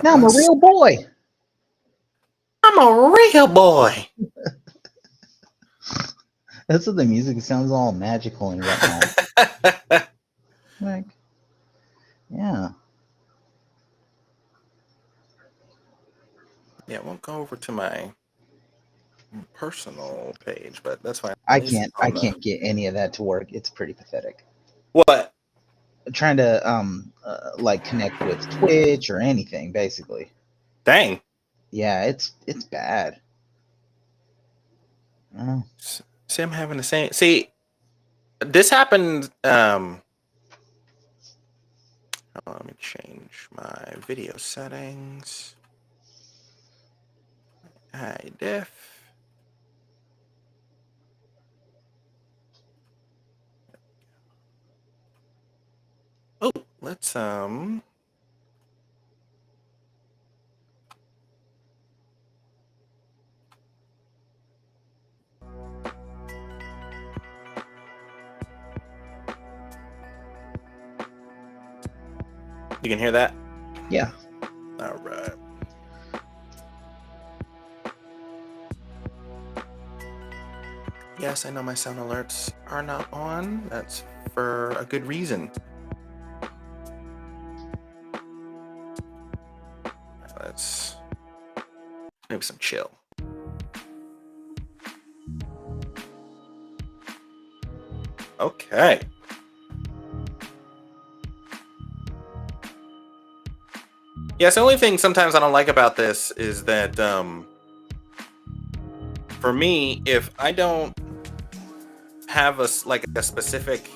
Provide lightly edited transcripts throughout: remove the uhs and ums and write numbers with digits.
Now I'm a real boy. I'm a real boy. That's what the music sounds all magical and whatnot. Like, yeah. Yeah, I won't go over to my personal page, but that's fine. I At least can't. it's I on the can't get any of that to work. It's pretty pathetic. what? Trying to like connect with Twitch or anything, basically. Dang. Yeah, it's bad. I don't know. See, I'm having the same. See, this happened. Let me change my video settings. High def. Oh, let's You can hear that? Yeah. All right. Yes, I know my sound alerts are not on. That's for a good reason. Let's maybe some chill. Okay. Yes, the only thing sometimes I don't like about this is that for me, if I don't have a specific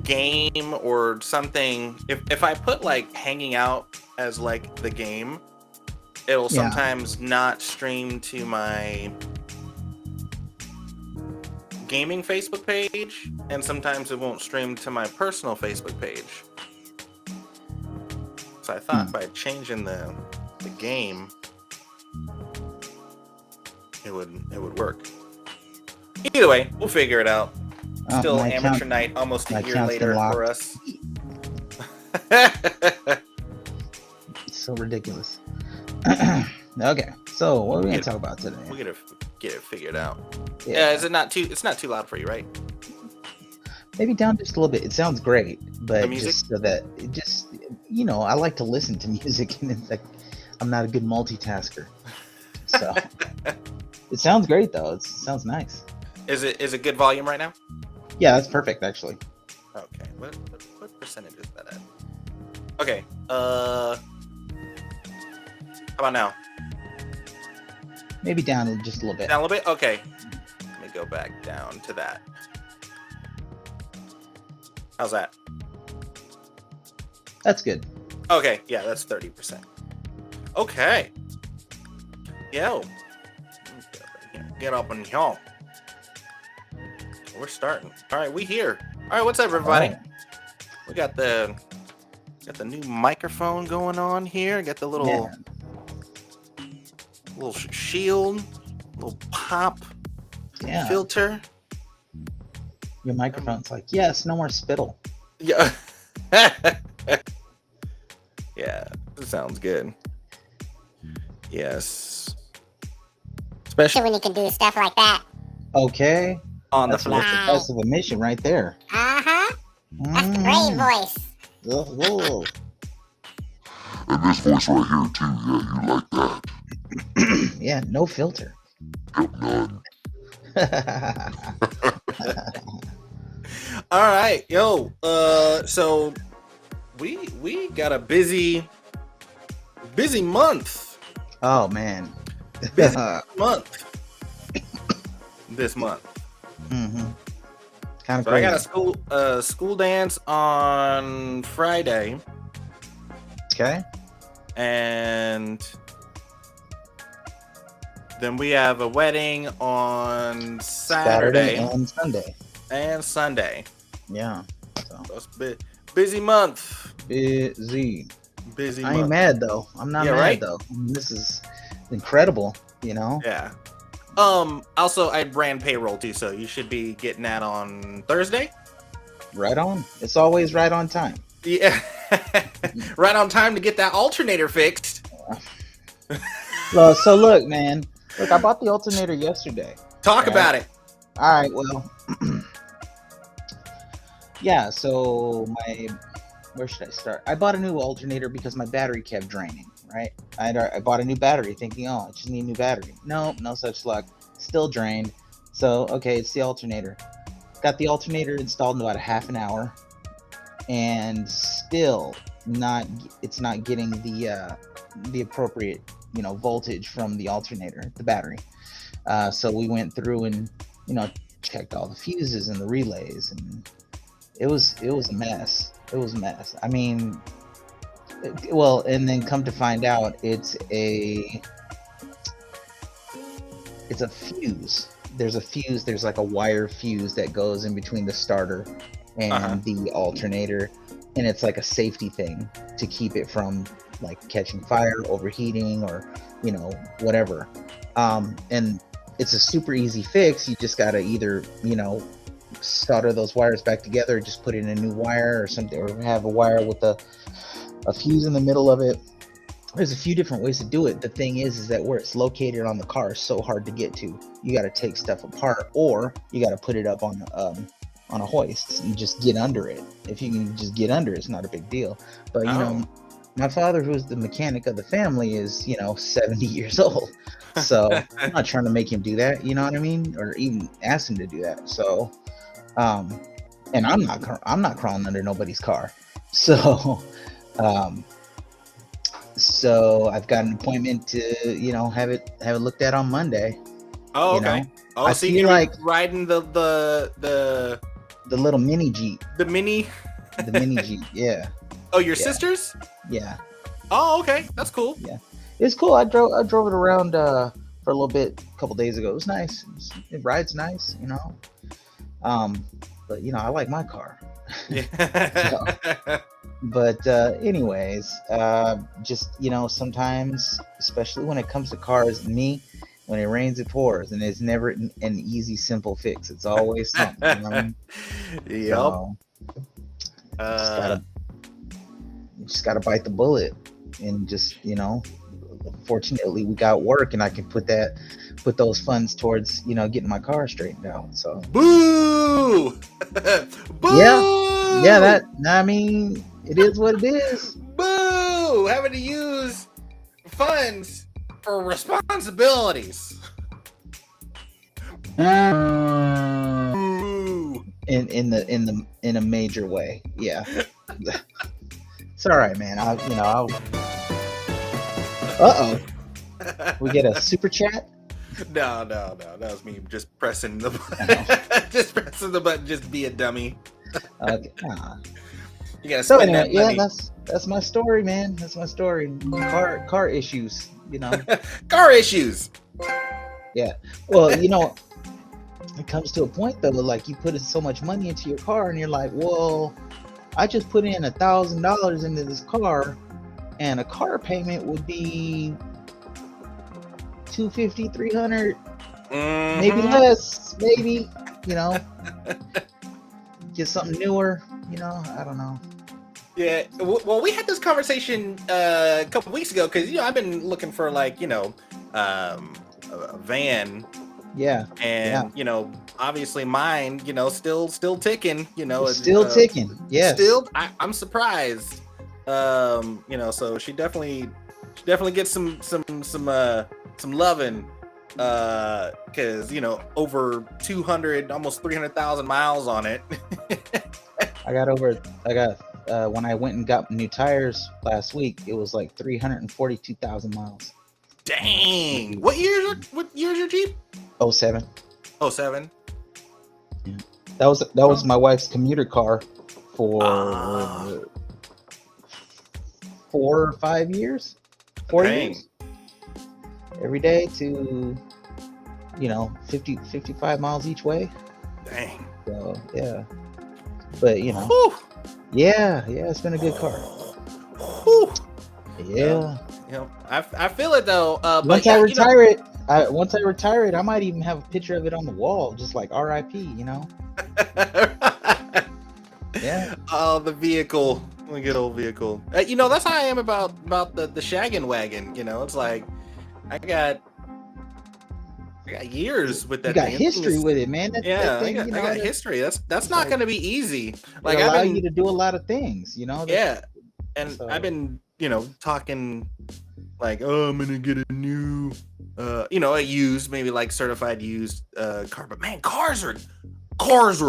game or something, if I put like hanging out as like the game, it'll sometimes not stream to my gaming Facebook page, and sometimes it won't stream to my personal Facebook page. So I thought by changing the game, it would work. Either way, we'll figure it out. Still amateur night, almost a year later for us. So ridiculous. Okay, so what are we gonna talk about today? We're gonna get it figured out. Yeah, is it not too? It's not too loud for you, right? Maybe down just a little bit. It sounds great, but just so that it just, I like to listen to music, and it's like I'm not a good multitasker. So it sounds great though. It sounds nice. Is it good volume right now? Yeah, that's perfect actually. Okay, what percentage is that at? Okay, how about now? Maybe down just a little bit. Down a little bit? Okay. Let me go back down to that. How's that? That's good. Okay, yeah, that's 30%. Okay. Yo. Get up and here. We're starting. All right, we here. All right, what's up, everybody? Right. We got the new microphone going on here. Got the little shield, little pop filter. Your microphone's like, yes, no more spittle. Yeah. Yeah, it sounds good. Yes. Especially when you can do stuff like that. Okay. On the fly. That's a mission right there. Uh-huh. That's the great voice. Whoa. And this voice right here too, yeah, you like that. Yeah, no filter. None. All right, yo. So we got a busy month. Oh man. Busy month. This month. Mm-hmm. Kind of so crazy. I got a school dance on Friday. Okay. And then we have a wedding on Saturday and Sunday. Yeah. So it's busy month. Busy month. I ain't mad though. I'm not mad though. This is incredible, Yeah. Also, I ran payroll too, so you should be getting that on Thursday. Right on. It's always right on time. Yeah. Right on time to get that alternator fixed. Well, so look, man. Look, I bought the alternator yesterday. Talk about it. All right, well, yeah. So where should I start? I bought a new alternator because my battery kept draining. Right? I bought a new battery, thinking, oh, I just need a new battery. No such luck. Still drained. So okay, it's the alternator. Got the alternator installed in about a half an hour, and still it's not getting the appropriate voltage from the alternator, the battery. So we went through and checked all the fuses and the relays, and it was a mess. It was a mess. I mean, well, and then come to find out, it's a fuse. There's a fuse. There's like a wire fuse that goes in between the starter and the alternator, and it's like a safety thing to keep it from like catching fire, overheating, or whatever. And it's a super easy fix. You just gotta either solder those wires back together, or just put in a new wire or something, or have a wire with a fuse in the middle of it. There's a few different ways to do it. The thing is that where it's located on the car is so hard to get to. You got to take stuff apart, or you got to put it up on a hoist and just get under it. If you can just get under it, it's not a big deal. But my father, who's the mechanic of the family, is 70 years old. So I'm not trying to make him do that. You know what I mean? Or even ask him to do that. So, and I'm not crawling under nobody's car. So, so I've got an appointment to have it looked at on Monday. Oh, okay. Oh, so you're like riding the little mini Jeep. The mini Jeep, yeah. Oh, your sister's? Yeah. Oh, okay. That's cool. Yeah, it's cool. I drove it around for a little bit a couple days ago. It was nice. It rides nice, but I like my car. Yeah. But anyways, just sometimes, especially when it comes to cars, when it rains it pours, and it's never an easy simple fix. It's always something. Yep. So, just gotta bite the bullet, and just fortunately we got work, and I can put those funds towards getting my car straightened out. So boo. Boo. Yeah, I mean, it is what it is. Boo! Having to use funds for responsibilities. Boo! In a major way. Yeah. It's all right, man. Uh-oh. We get a super chat? No. That was me just pressing the button. Just pressing the button, just be a dummy. Okay. You gotta spend that money. Yeah, that's my story, man. That's my story. Car issues, Car issues. Yeah. Well, it comes to a point though, like you put so much money into your car, and you're like, well, I just put in $1,000 into this car, and a car payment would be $250, $300, maybe less, maybe. Get something newer. I don't know. Yeah, well, we had this conversation a couple weeks ago because I've been looking for a van. Yeah. And obviously mine, still ticking. It's still ticking. Yes. Still, I'm surprised. So she definitely gets some loving. Because over 200, almost 300,000 miles on it. I got when I went and got new tires last week, it was like 342,000 miles. Dang! What year's your Jeep? 07. 07. Yeah. That was my wife's commuter car for 4 or 5 years. 4 years. Every day to 55 miles each way. Dang. So yeah. But Whew. yeah, it's been a good car. Whew. Yeah. I feel it though. Once I retire it, I might even have a picture of it on the wall, just like RIP, Yeah. Oh, the vehicle a good old vehicle. You know, that's how I am about the shaggin' wagon. You know, it's like I got years with that. You got thing. history with it, man. Yeah, thing, I got history. That's not going to be easy. Like allow you to do a lot of things, you know. Yeah, and I've been, you know, talking like, oh, I'm gonna get a new, you know, a used, maybe like certified used car. But man, cars are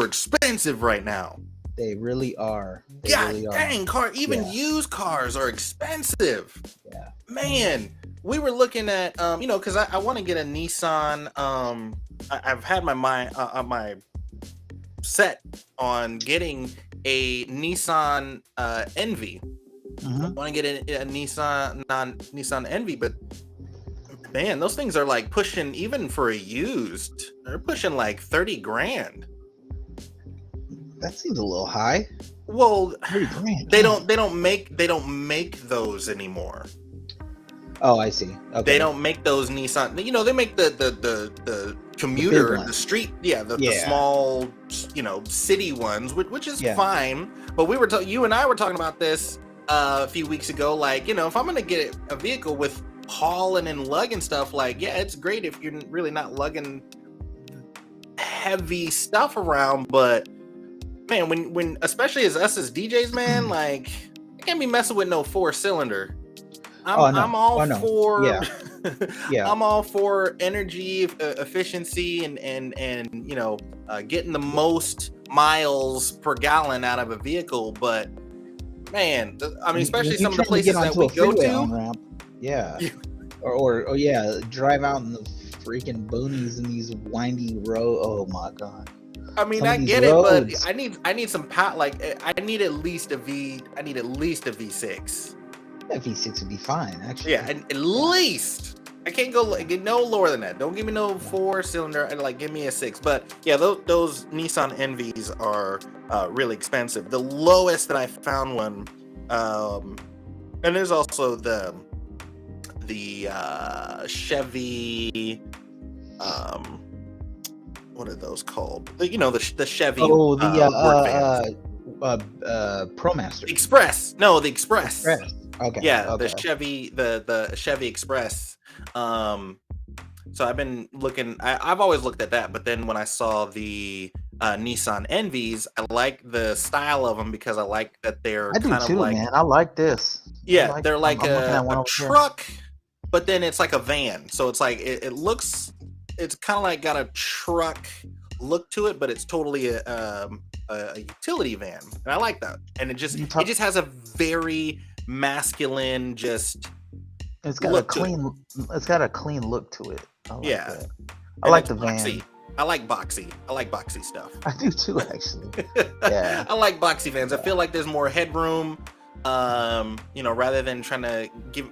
expensive right now. They really are. Dang, even used cars are expensive. Yeah. Man, we were looking at, you know, because I want to get a Nissan. I've had my set on getting a Nissan Envy. I want to get a Nissan Envy, but man, those things are like pushing, even for a used, they're pushing like 30 grand. That seems a little high. Well, 30 grand. They don't make those anymore. Oh, I see. Okay. They don't make those Nissan. You know, they make the commuter, the street, the small, you know, city ones, which is fine. But we were you and I were talking about this a few weeks ago. Like, you know, if I'm gonna get a vehicle with hauling and lugging stuff, like, yeah, it's great if you're really not lugging heavy stuff around. But man, when especially as us as DJs, man, like, I can't be messing with no 4-cylinder. I'm all for I'm all for energy efficiency and you know, getting the most miles per gallon out of a vehicle. But man, I mean, especially some of the places that we go to, or drive out in the freaking boonies in these windy roads. Oh my god. I mean, I get it, but I need some power. Like, I need at least a V6. That V6 would be fine, actually. Yeah, at least. I can't go no lower than that. Don't give me no 4-cylinder. Like, give me a 6. But yeah, those Nissan Envies are really expensive. The lowest that I found one, and there's also the Chevy. What are those called? You know, the Chevy. Oh, the ProMaster Express. No, the Express. Okay. Yeah, okay. the Chevy Express. So I've been looking. I've always looked at that, but then when I saw the Nissan Envies, I like the style of them because I like that they're kind of like. Man, I like this. Yeah, they're like a truck, but then it's like a van. So it's like it looks. It's kind of like got a truck look to it, but it's totally a utility van, and I like that. And it just has a very masculine, it's got a clean look to it. I like the van. I like boxy stuff. I do too, actually. Yeah. I like boxy vans. I feel like there's more headroom. You know, rather than trying to give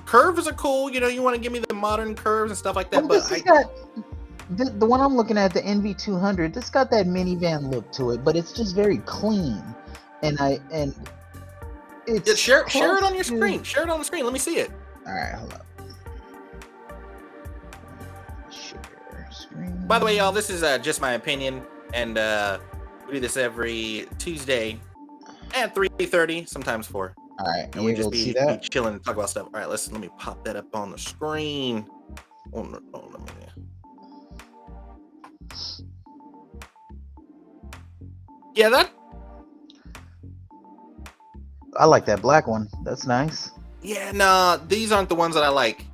curves are cool. You know, you want to give me the modern curves and stuff like that. But the one I'm looking at, the NV200, this got that minivan look to it, but it's just very clean. And it's share it on your screen. Share it on the screen. Let me see it. All right, hold up. Share screen. By the way, y'all, this is just my opinion, and we do this every Tuesday at 3:30, sometimes 4. All right, and we just be chilling and talk about stuff. All right, let me pop that up on the screen. Yeah, that. I like that black one. That's nice. Yeah, nah, these aren't the ones that I like.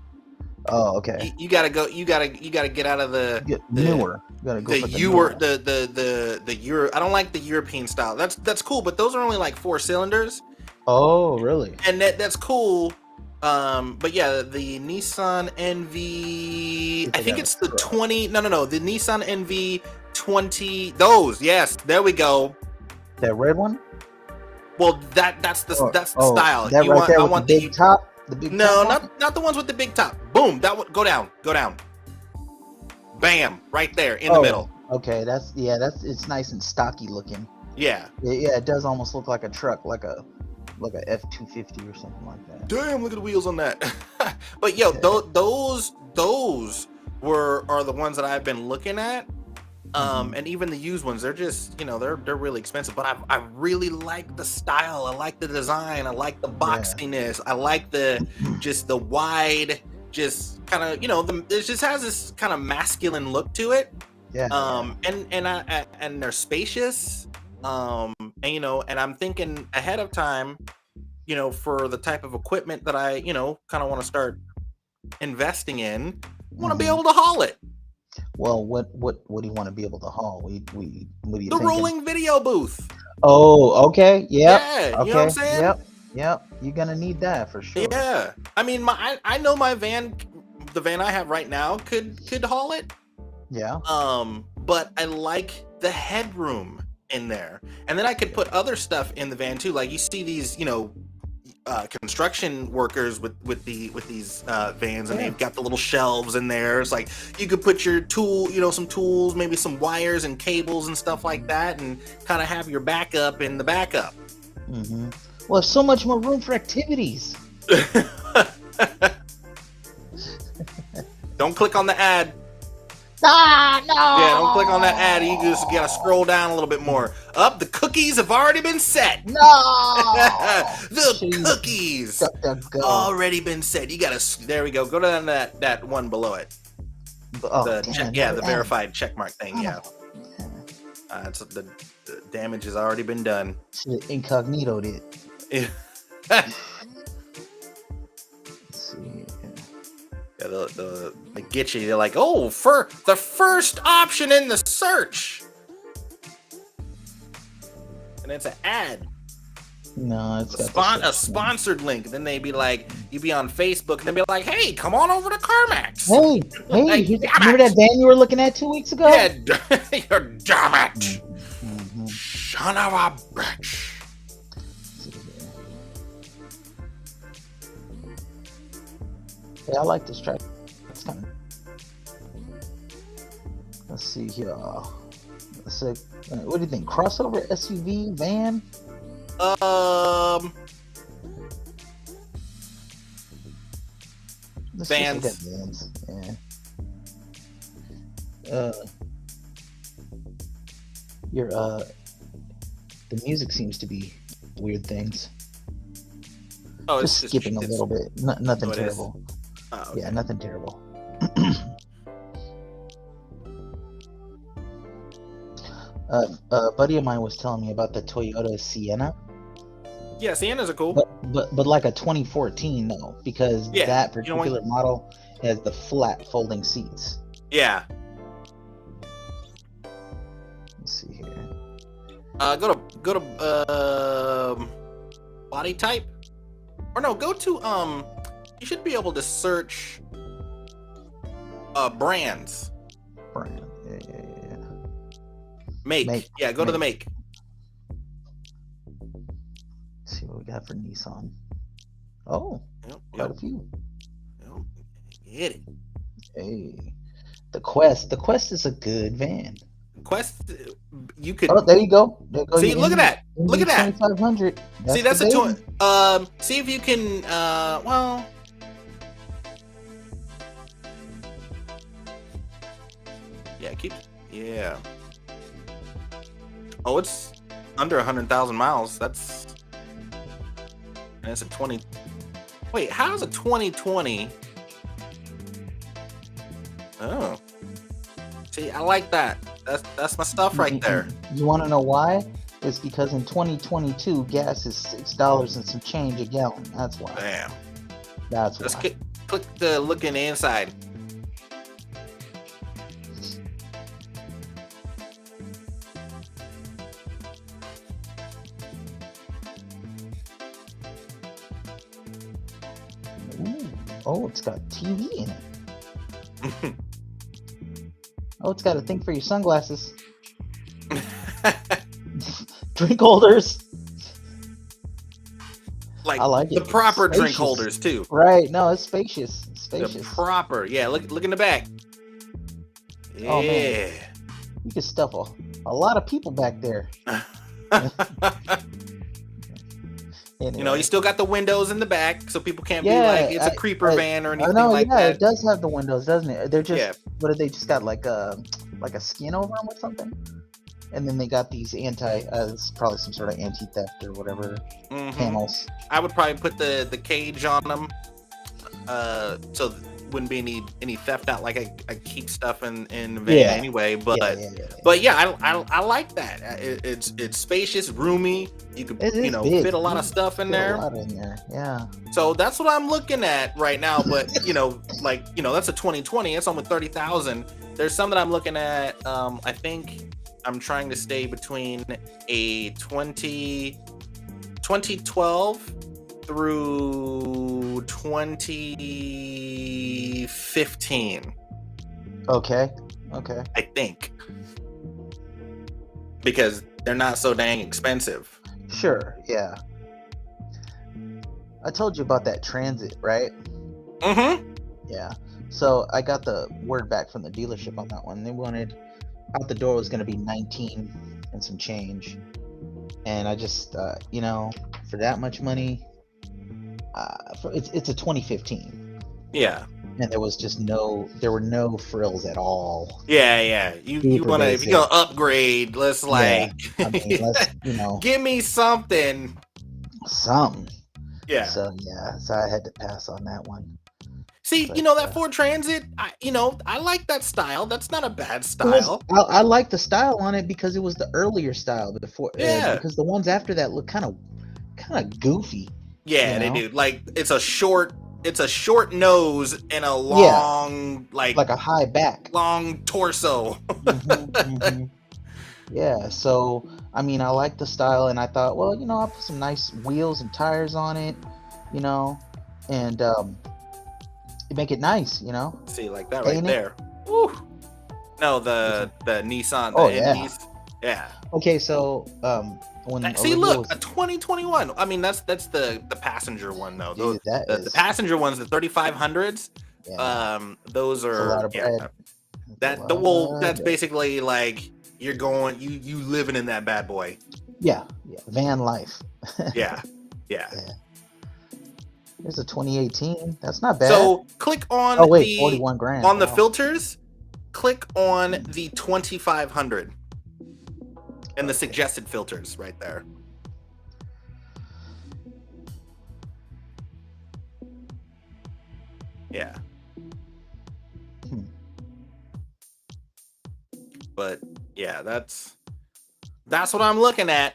Oh, okay. You gotta go. You gotta get out of the newer. You gotta go for the Euro. I don't like the European style. That's cool, but those are only like 4 cylinders. Oh, really? And that's cool. But yeah, the Nissan NV. I think it's the 20. No. The Nissan NV 20. Those. Yes, there we go. That red one. Well, that's the style. That right there with the big top. The big top not the ones with the big top. Boom. That one. Go down. Bam. Right there in the middle. Okay. It's nice and stocky looking. Yeah. Yeah. It does almost look like a truck, like a F-250 or something like that. Damn! Look at the wheels on that. But yo, those are the ones that I've been looking at. And even the used ones, they're just, they're really expensive. But I really like the style. I like the design. I like the boxiness. I like the wide, just kind of, it just has this kind of masculine look to it. Yeah. And they're spacious. And I'm thinking ahead of time, for the type of equipment that I, kind of want to start investing in, want to be able to haul it. Well, what do you want to be able to haul? What are you the thinking? rolling video booth. Oh, okay. Yep. Yeah. Okay. You know what I'm saying? Yep. You're gonna need that for sure. Yeah. I mean, I know my van, the van I have right now, could haul it. Yeah. But I like the headroom in there, and then I could put other stuff in the van too. Like you see these, construction workers with these vans, and they've got the little shelves in there. It's like you could put your tool, some tools, maybe some wires and cables and stuff like that, and kind of have your backup in the backup. Mm-hmm. Well, so much more room for activities. Don't click on the ad. No. Yeah, don't click on that ad. You just gotta scroll down a little bit more. Up, the cookies have already been set. No. The cookies already been set. You gotta. There we go. Go to that one below it. The verified checkmark thing. Yeah. It's the damage has already been done. Incognito did. Yeah. Let's see. Yeah, they get you. They're like, oh, for the first option in the search, and it's an ad. No, it's a sponsored link. Then they be like, you be on Facebook, and they be like, hey, come on over to CarMax. Hey, like, remember that van you were looking at 2 weeks ago? Yeah, you're damn it, son of a bitch. Yeah, I like this track. It's kind of. Let's see here. What do you think? Crossover, SUV, van? Vans. Vans. Yeah. The music seems to be weird things. Oh, just skipping a little bit. Nothing terrible. Oh, okay. Yeah, nothing terrible. A buddy of mine was telling me about the Toyota Sienna. Yeah, Siennas are cool. But like a 2014 though, because that particular model has the flat folding seats. Yeah. Let's see here. Go to body type, or no, go to you should be able to search brands. Brand. Yeah. Make. Yeah, go to the make. Let's see what we got for Nissan. Oh, quite a few. Hit it. Hey, the Quest. The Quest is a good van. Quest, you could. Oh, there you go. See, look at that. Look at that. 2500. See, that's a toy. See if you can. Well. Yeah, yeah. Oh, it's under 100,000 miles. And it's a 20. Wait, how's a 2020? Oh. See, I like that. That's my stuff right there. You want to know why? It's because in 2022, gas is $6 and some change a gallon. That's why. Damn. That's why. Let's click the look in the inside. Ooh. Oh, it's got TV in it. Oh, it's got a thing for your sunglasses. Drink holders. Like, I like the it. proper Spacious. drink holders too. Right. No, it's spacious. Spacious. The proper. Yeah, look in the back. Yeah. Oh, man. You can stuff a lot of people back there. Anyway. You know, you still got the windows in the back, so people can't be like it's a creeper van or anything like that. It does have the windows, doesn't it? They're just what are they? Just got like like a skin over them or something. And then they got these it's probably some sort of anti-theft or whatever panels. I would probably put the cage on them, so wouldn't be any theft out. Like I keep stuff in the van anyway. But I like that. It's spacious, roomy. You could big. fit a lot of stuff in there. A lot in there. Yeah. So that's what I'm looking at right now. But that's a 2020. It's almost 30,000. There's some that I'm looking at. I think I'm trying to stay between a 2012 through 2015. Okay. I think. Because they're not so dang expensive. Sure, yeah. I told you about that Transit, right? Mm-hmm. Yeah. So I got the word back from the dealership on that one. They wanted out the door was going to be 19 and some change. And I just, for that much money, it's a 2015. Yeah. And there were no frills at all. Yeah. You want to, if you're going to upgrade, let's give me something. Yeah. So I had to pass on that one. See, but, that Ford Transit, I like that style. That's not a bad style. I like the style on it because it was the earlier style before. Yeah. Because the ones after that look kind of goofy. Yeah, they do. Like it's a short nose and a long like a high back, long torso. mm-hmm. Yeah. So I like the style, and I thought, well, I'll put some nice wheels and tires on it, and make it nice, See, like that right there. Woo. No, the Nissan. Yeah. Okay, so look, a 2021. I mean, that's the passenger one though. Dude, the passenger ones, the 3500s. Yeah. Those are a lot of bread. That's basically like you're going, you living in that bad boy. Yeah. Van life. Yeah. There's a 2018. That's not bad. So click on 41 grand on the filters. Click on the 2500 and the suggested filters right there. Yeah. But yeah, that's what I'm looking at.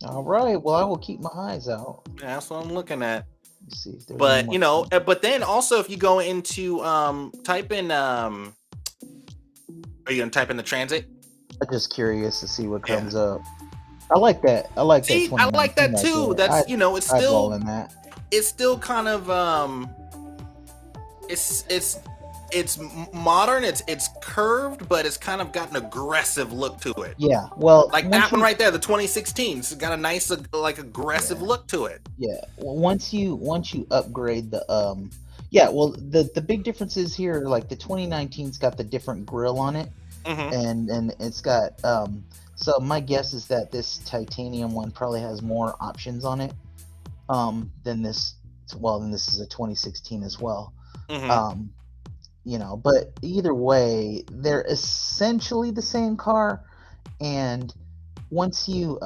All right. Well, I will keep my eyes out. That's what I'm looking at. Let's see if there's but then also if you go into type in are you gonna type in the Transit? I'm just curious to see what comes up. I like that. I like that. I like that too. That's it's still in that. It's still kind of it's modern, it's curved, but it's kind of got an aggressive look to it. Yeah, well, like that one right there, the 2016, it's got a nice aggressive look to it. Yeah, once you upgrade the the big differences here, like the 2019's got the different grille on it, and it's got so my guess is that this titanium one probably has more options on it than this. Well, then this is a 2016 as well. But either way, they're essentially the same car. And once you,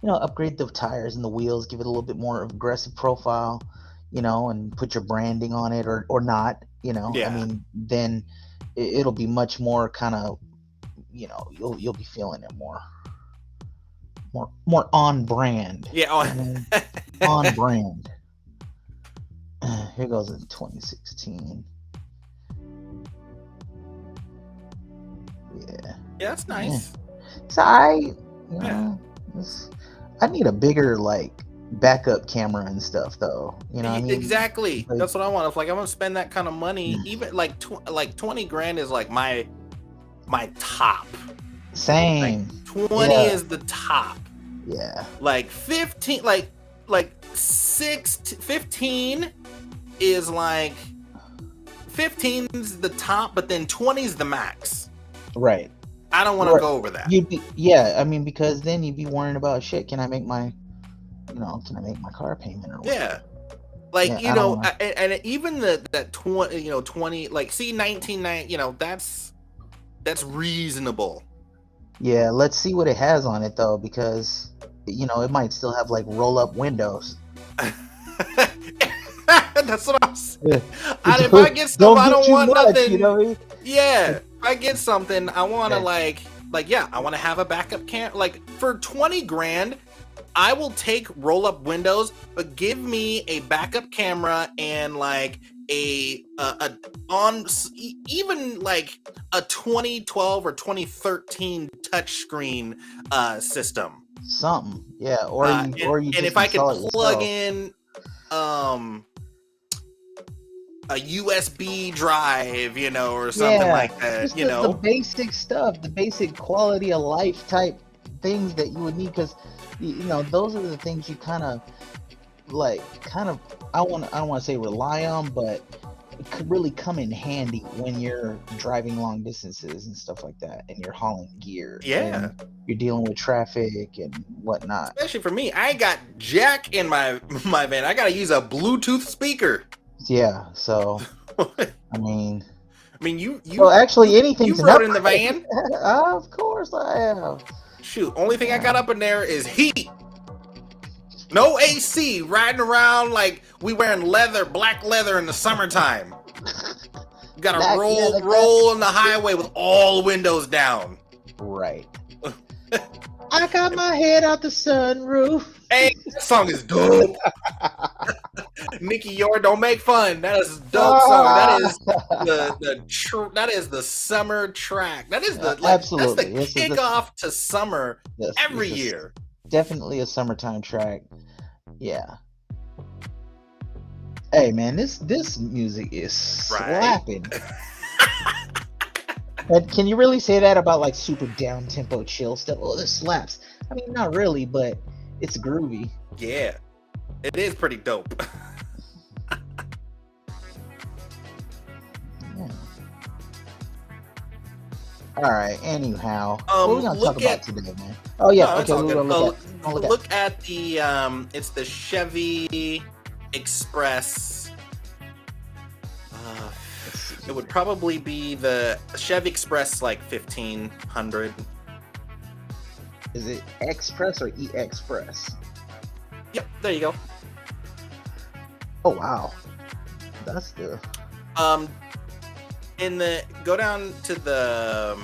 upgrade the tires and the wheels, give it a little bit more aggressive profile, and put your branding on it or not, then it'll be much more kind of, you'll be feeling it more on brand. Yeah. On brand. Here goes in 2016. Yeah, that's nice. So I need a bigger backup camera and stuff though. Exactly. That's what I want. If I'm gonna spend that kind of money, even 20 grand is like my top. Same. 20 is the top. Yeah. 15, 15 is 15's the top, but then 20's the max. Right. I don't want to go over that. Because then you'd be worrying about shit. Can I make my car payment or what? Yeah. And even that 20, 20, see 19, that's That's reasonable. Yeah, let's see what it has on it though, because it might still have like roll up windows. That's what I'm saying. If I get something, I don't want nothing. Yeah, if I get something, I want to I want to have a backup camera. Like for 20 grand, I will take roll up windows, but give me a backup camera and like even like a 2012 or 2013 touchsung system. Something, yeah, or you just if I could plug in a USB drive, or something like that. Just the basic stuff, the basic quality of life type things that you would need, because those are the things you kind of I don't want to say rely on, but it could really come in handy when you're driving long distances and stuff like that, and you're hauling gear. Yeah, and you're dealing with traffic and whatnot. Especially for me, I ain't got jack in my van. I gotta use a Bluetooth speaker. Yeah, so I mean, you. Well, actually, anything you rode in the van? Of course I have. Shoot, only thing I got up in there is heat. No AC, riding around like we wearing black leather in the summertime. Gotta roll on the highway with all windows down. Right. I got my head out the sunroof. Hey, that song is dope. Nicky York, don't make fun. That is a dope song. That is that is the summer track. That is absolutely. That's the kickoff to summer every year. Definitely a summertime track. Yeah. Hey man, this music is slapping. But can you really say that about like super down tempo chill stuff? Oh, this slaps. I mean, not really, but it's groovy. Yeah, it is pretty dope. Yeah. All right. Anyhow, what are we gonna talk about today, man? Oh yeah. No, okay. Look at the it's the Chevy Express. It would probably be the Chevy Express, like 1500. Is it Express or E-Express? Yep, there you go. Oh wow, that's the. Go down to the.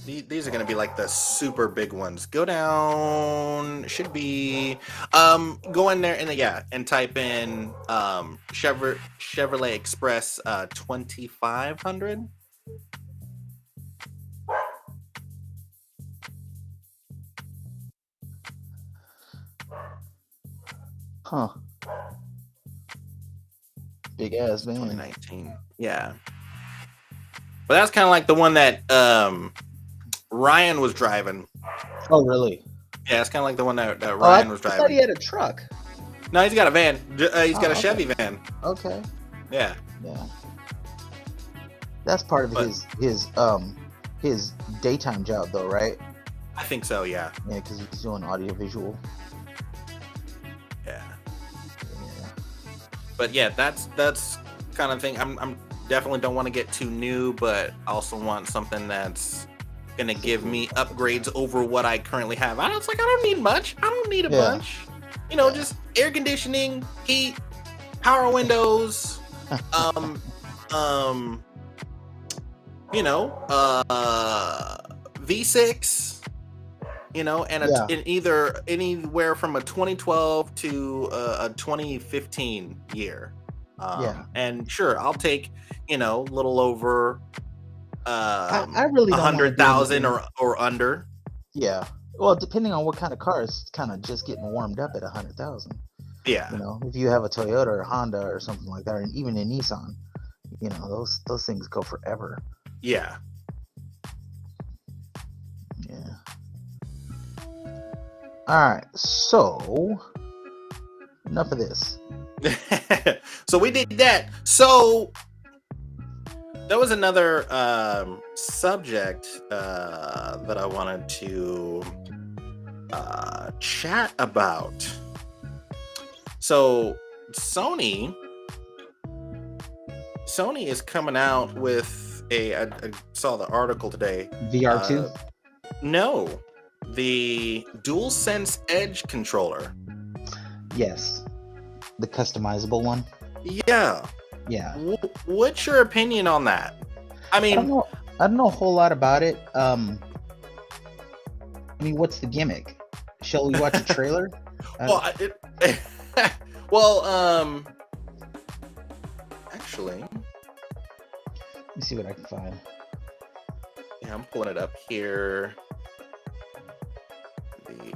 These are gonna be like the super big ones. Go down. Should be. Go in there and type in Chevrolet Express 2500. Huh. Big ass man. 2019. Yeah. But that's kind of like the one that Ryan was driving. Oh, really? Yeah, it's kind of like the one that Ryan was driving. I thought he had a truck. No, he's got a van. He's got a Chevy van. Okay. Yeah. Yeah. That's part of his daytime job, though, right? I think so. Yeah. Yeah, because he's doing audiovisual. Yeah. But yeah, that's kind of thing. I'm definitely don't want to get too new, but also want something that's gonna give me upgrades over what I currently have. I don't need much. I don't need a bunch. Just air conditioning, heat, power windows, V6, and in anywhere from a 2012 to a 2015 year. And sure, I'll take a little over I really don't 100,000 or under. Yeah, well, depending on what kind of car, it's kind of just getting warmed up at 100,000. Yeah, if you have a Toyota or Honda or something like that, or even a Nissan, those things go forever. Yeah. All right, so enough of this. So we did that. So there was another subject that I wanted to chat about. So Sony is coming out with I saw the article today. VR2? No, the DualSense Edge controller. Yes, the customizable one. Yeah. What's your opinion on that? I mean, I don't know a whole lot about it. I mean, what's the gimmick? Shall we watch a trailer? Actually, let me see what I can find. Yeah, I'm pulling it up here. The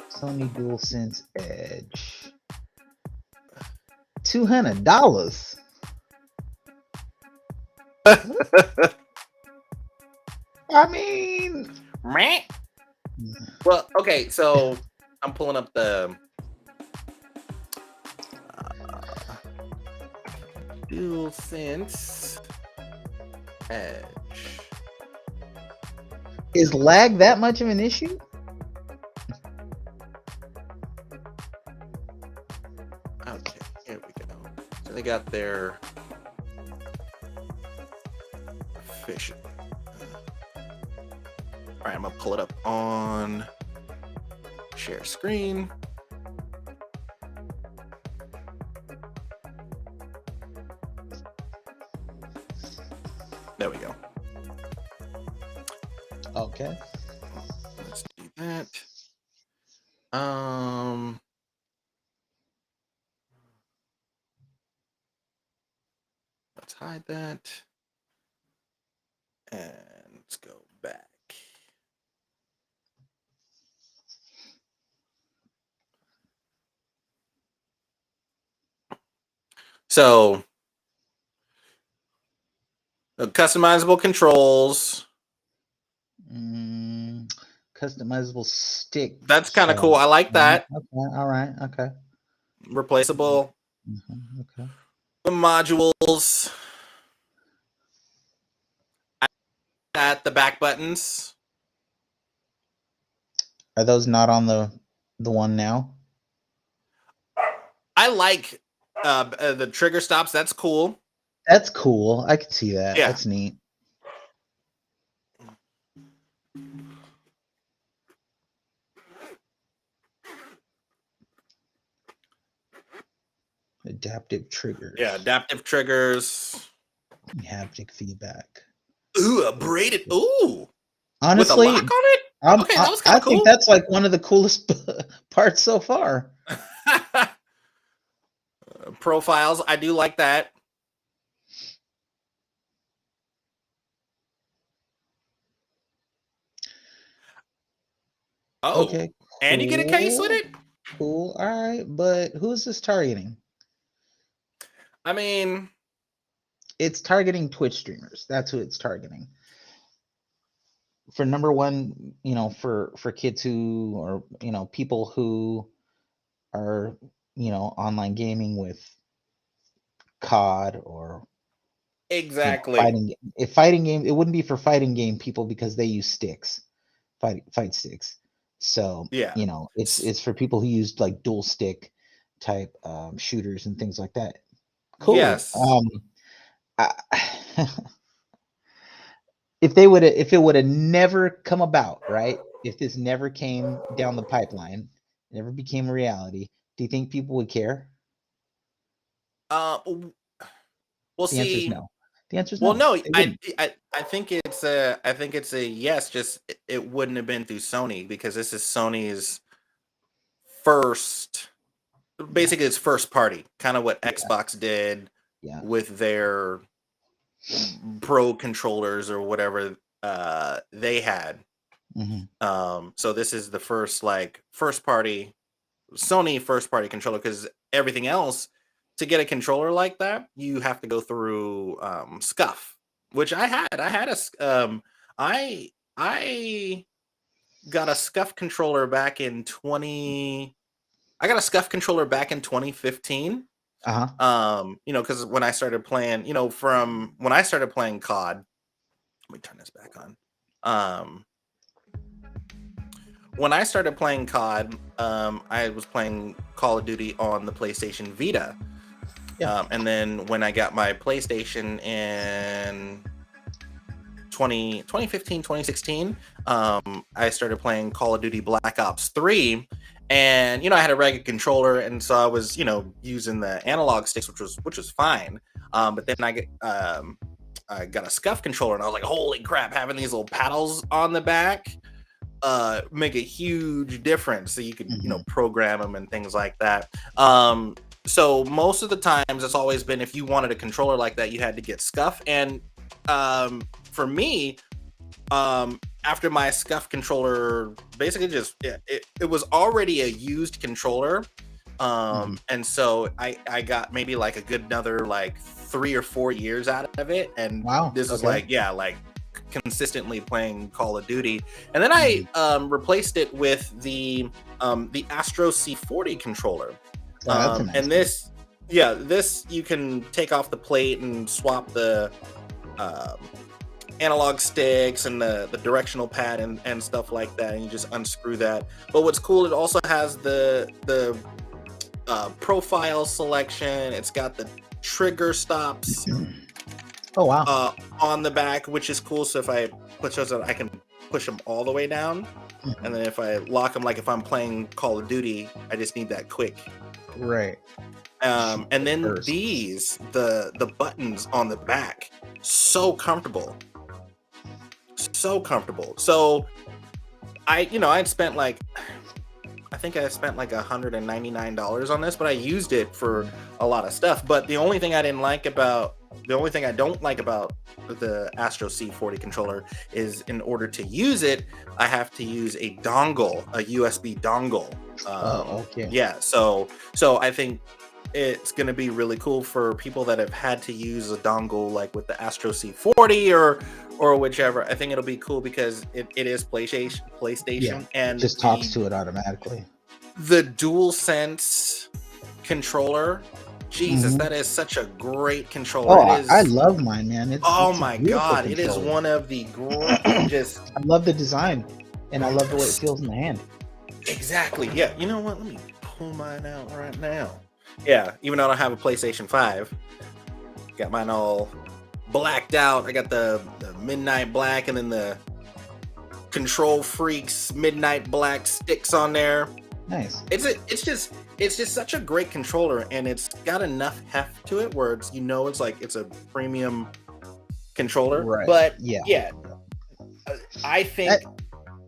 Sony DualSense Edge. $200. I mean, well, okay, so I'm pulling up the DualSense Edge. Is lag that much of an issue? Okay, here we go. So they got their official. All right, I'm gonna pull it up on share screen. There we go. Okay. Let's do that. Let's hide that. And let's go back. So, the customizable controls. Customizable stick. That's kind of cool. I like that. Okay. All right. Okay. Replaceable. Okay. The modules. At the back buttons. Are those not on the one now? I like the trigger stops. That's cool. That's cool. I can see that. Yeah. That's neat. Adaptive triggers. Yeah, adaptive triggers. Haptic feedback. Ooh, a braided. Ooh. Honestly, with a lock on it? Okay, that was kind of cool. I think that's like one of the coolest parts so far. Profiles, I do like that. Oh, okay. Cool. And you get a case with it? Cool. All right, but who's this targeting? I mean, it's targeting Twitch streamers. That's who it's targeting. For number one, for kids who are, people who are, online gaming with COD or exactly fighting game. It wouldn't be for fighting game people because they use sticks, fight sticks. So yeah, it's for people who use like dual stick type shooters and things like that. Cool. Yes. If it would have never come about, right? If this never came down the pipeline, never became a reality, do you think people would care? Well, the answer is no. The answer is no. Well, no, I think it's a yes. Just it wouldn't have been through Sony because this is Sony's first, basically its first party, kind of what Xbox did with their Pro controllers or whatever they had. Mm-hmm. So this is the first Sony first party controller, because everything else, to get a controller like that, you have to go through SCUF, which I had I got a SCUF controller back in 2015. Because when I started playing, when I started playing COD, let me turn this back on. when I started playing COD, I was playing Call of Duty on the PlayStation Vita. Yeah. And then when I got my PlayStation in 2015, 2016, I started playing Call of Duty Black Ops 3. And, I had a regular controller, and so I was, using the analog sticks, which was fine. But then I got a SCUF controller, and I was like, holy crap, having these little paddles on the back make a huge difference. So you could, program them and things like that. So most of the times it's always been, if you wanted a controller like that, you had to get SCUF. And for me, after my SCUF controller, basically it was already a used controller. And so I got maybe like a good another like 3 or 4 years out of it. And this is like consistently playing Call of Duty. And then I replaced it with the Astro C40 controller. Nice and this you can take off the plate and swap the analog sticks and the directional pad and stuff like that, and you just unscrew that. But what's cool, it also has the profile selection. It's got the trigger stops on the back, which is cool. So if I push those out, I can push them all the way down. And then if I lock them, like if I'm playing Call of Duty, I just need that quick. Right. And then the buttons on the back, so comfortable. So comfortable. So I'd spent like, I think I spent like $199 on this, but I used it for a lot of stuff. But the only thing I don't like about the Astro C40 controller is, in order to use it, I have to use a dongle, a USB dongle. Yeah. So I think it's going to be really cool for people that have had to use a dongle like with the Astro C40 or whichever. I think it'll be cool because it is PlayStation and just talks to it automatically. The DualSense controller, Jesus, that is such a great controller. I love mine, man. It's my God, controller. It is one of the greatest. I love the design, and I love the way it feels in the hand. Exactly. Yeah. You know what? Let me pull mine out right now. Yeah. Even though I don't have a PlayStation 5, got mine all blacked out. I got the midnight black, and then the Control Freaks midnight black sticks on there. Nice. It's just such a great controller, and it's got enough heft to it where it's like it's a premium controller. Right. But I think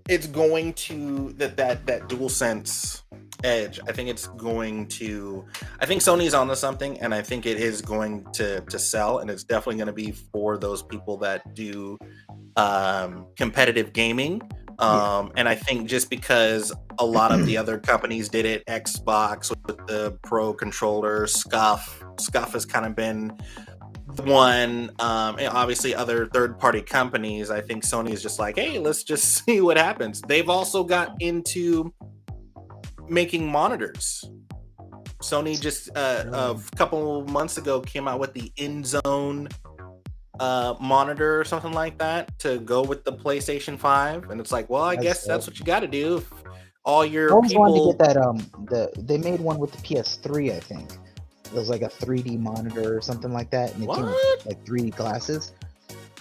it's going to that DualSense edge. I think Sony's onto something, and I think it is going to sell, and it's definitely going to be for those people that do competitive gaming. And I think just because a lot of the other companies did it, Xbox with the Pro controller, SCUF has kind of been the one, and obviously other third-party companies. I think Sony is just like, hey, let's just see what happens. They've also got into making monitors. Sony just a couple months ago came out with the InZone monitor or something like that to go with the PlayStation 5, and it's like, well, I guess that's what you got to do. If all your I wanted to get that. They made one with the PS3, I think. It was like a 3D monitor or something like that, and it came with like 3D glasses.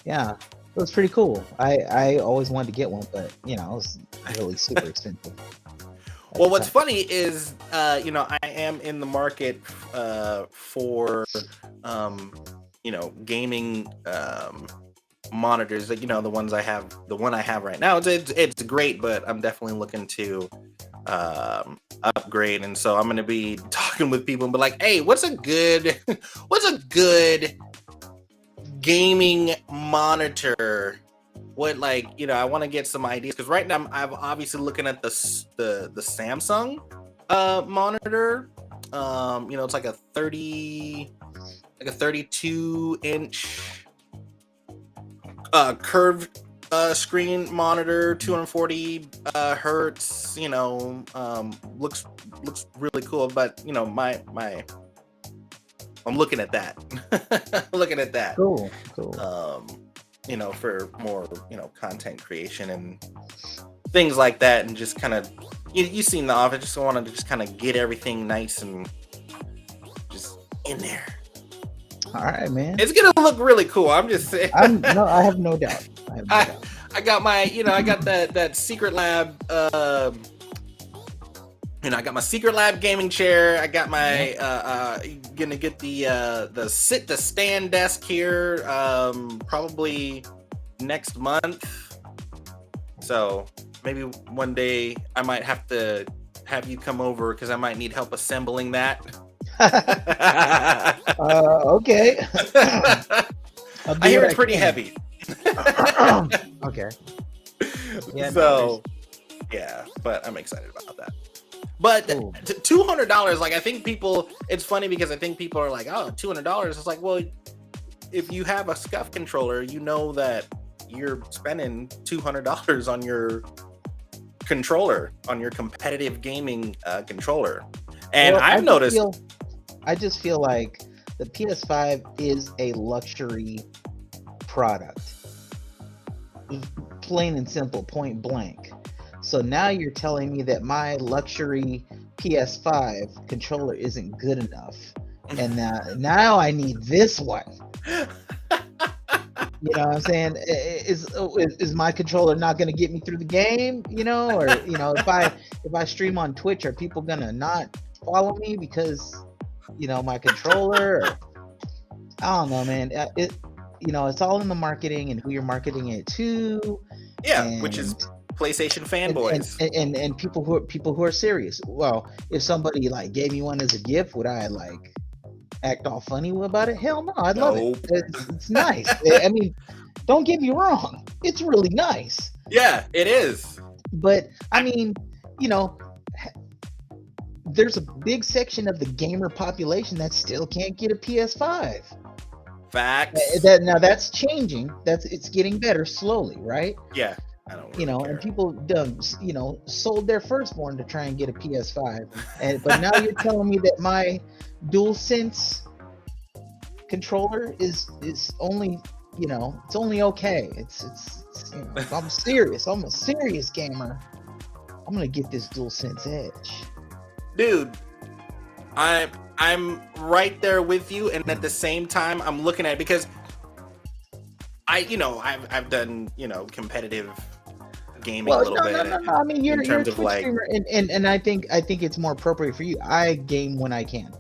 Yeah, it was pretty cool. I always wanted to get one, but it was really super expensive. Well, what's funny is, I am in the market for gaming monitors, like the ones I have. The one I have right now, it's great, but I'm definitely looking to upgrade, and so I'm going to be talking with people and be like, hey, what's a good gaming monitor? What, I want to get some ideas, because right now I'm obviously looking at the Samsung monitor. It's like a 32-inch curved screen monitor, 240 hertz. Looks really cool. But I'm looking at that. Looking at that. Cool. For more content creation and things like that, and just kind of you seen The Office. Just want to just kind of get everything nice and just in there. All right, man. It's gonna look really cool. I'm just saying. I have no doubt. I got my, I got that Secret Lab. I got my Secret Lab gaming chair. I got my gonna get the sit to stand desk here probably next month. So maybe one day I might have to have you come over because I might need help assembling that. Okay. I hear it's pretty heavy. Okay. Yeah. So, yeah, but I'm excited about that. But $200, like I think people, it's funny because I think people are like, oh, $200. It's like, well, if you have a SCUF controller, you know that you're spending $200 on your controller, on your competitive gaming controller. And I've noticed. I just feel like the PS5 is a luxury product. Plain and simple, point blank. So now you're telling me that my luxury PS5 controller isn't good enough, and now I need this one. You know what I'm saying? Is my controller not going to get me through the game? Or if I stream on Twitch, are people gonna not follow me because my controller? I don't know, man. It's all in the marketing and who you're marketing it to. Yeah, which is PlayStation fanboys and people who are serious. Well, if somebody like gave me one as a gift, would I like act all funny about it? Hell no, I'd love it. It's nice. I mean, don't get me wrong, it's really nice. Yeah, it is. But I mean, there's a big section of the gamer population that still can't get a PS5. Facts. Now that's changing. It's getting better slowly, right? Yeah. I don't really care. And people sold their firstborn to try and get a PS5. But now you're telling me that my DualSense controller is only, it's only okay. It's I'm serious. I'm a serious gamer. I'm going to get this DualSense Edge. Dude, I'm right there with you, and at the same time, I'm looking at it because I've done competitive gaming a little bit. No. I mean, you're a Twitch streamer, and I think it's more appropriate for you. I game when I can,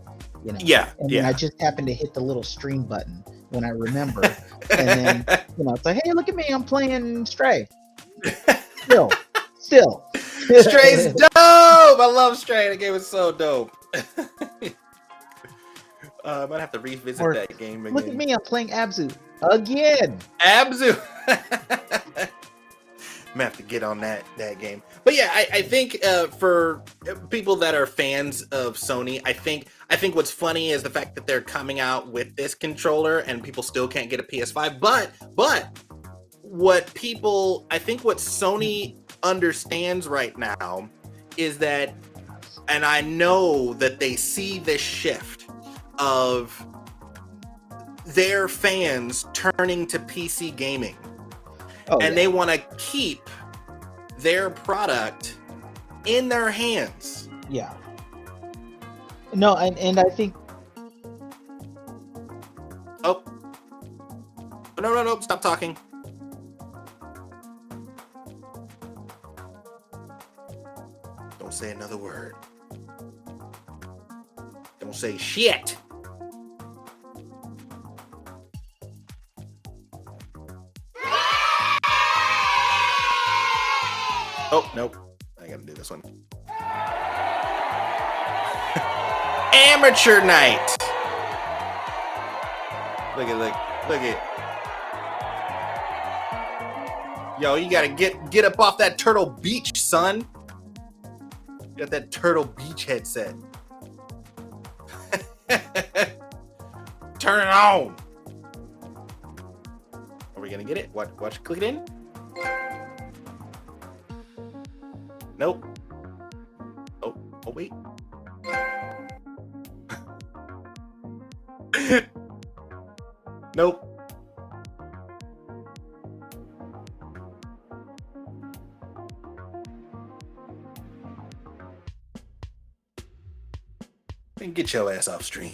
Yeah, and I just happen to hit the little stream button when I remember, and then it's like, hey, look at me, I'm playing Stray. Still. Stray's dope. I love Stray. The game is so dope. I might have to revisit that game again. Look at me, I'm playing Abzu again. Abzu. I'm gonna have to get on that game. But yeah, I think for people that are fans of Sony, I think what's funny is the fact that they're coming out with this controller and people still can't get a PS5. But what Sony understands right now is that, and I know that they see this shift of their fans turning to PC gaming, they want to keep their product in their hands. Yeah. No, and I think. Oh. No! Stop talking. Don't say another word. Don't say shit. Oh, nope. I gotta do this one. Amateur night. Look at. Yo, you gotta get up off that Turtle Beach, son. You got that Turtle Beach headset. Turn it on. Are we gonna get it? Watch, click it in. Nope. Oh, wait. Nope. Get your ass off stream.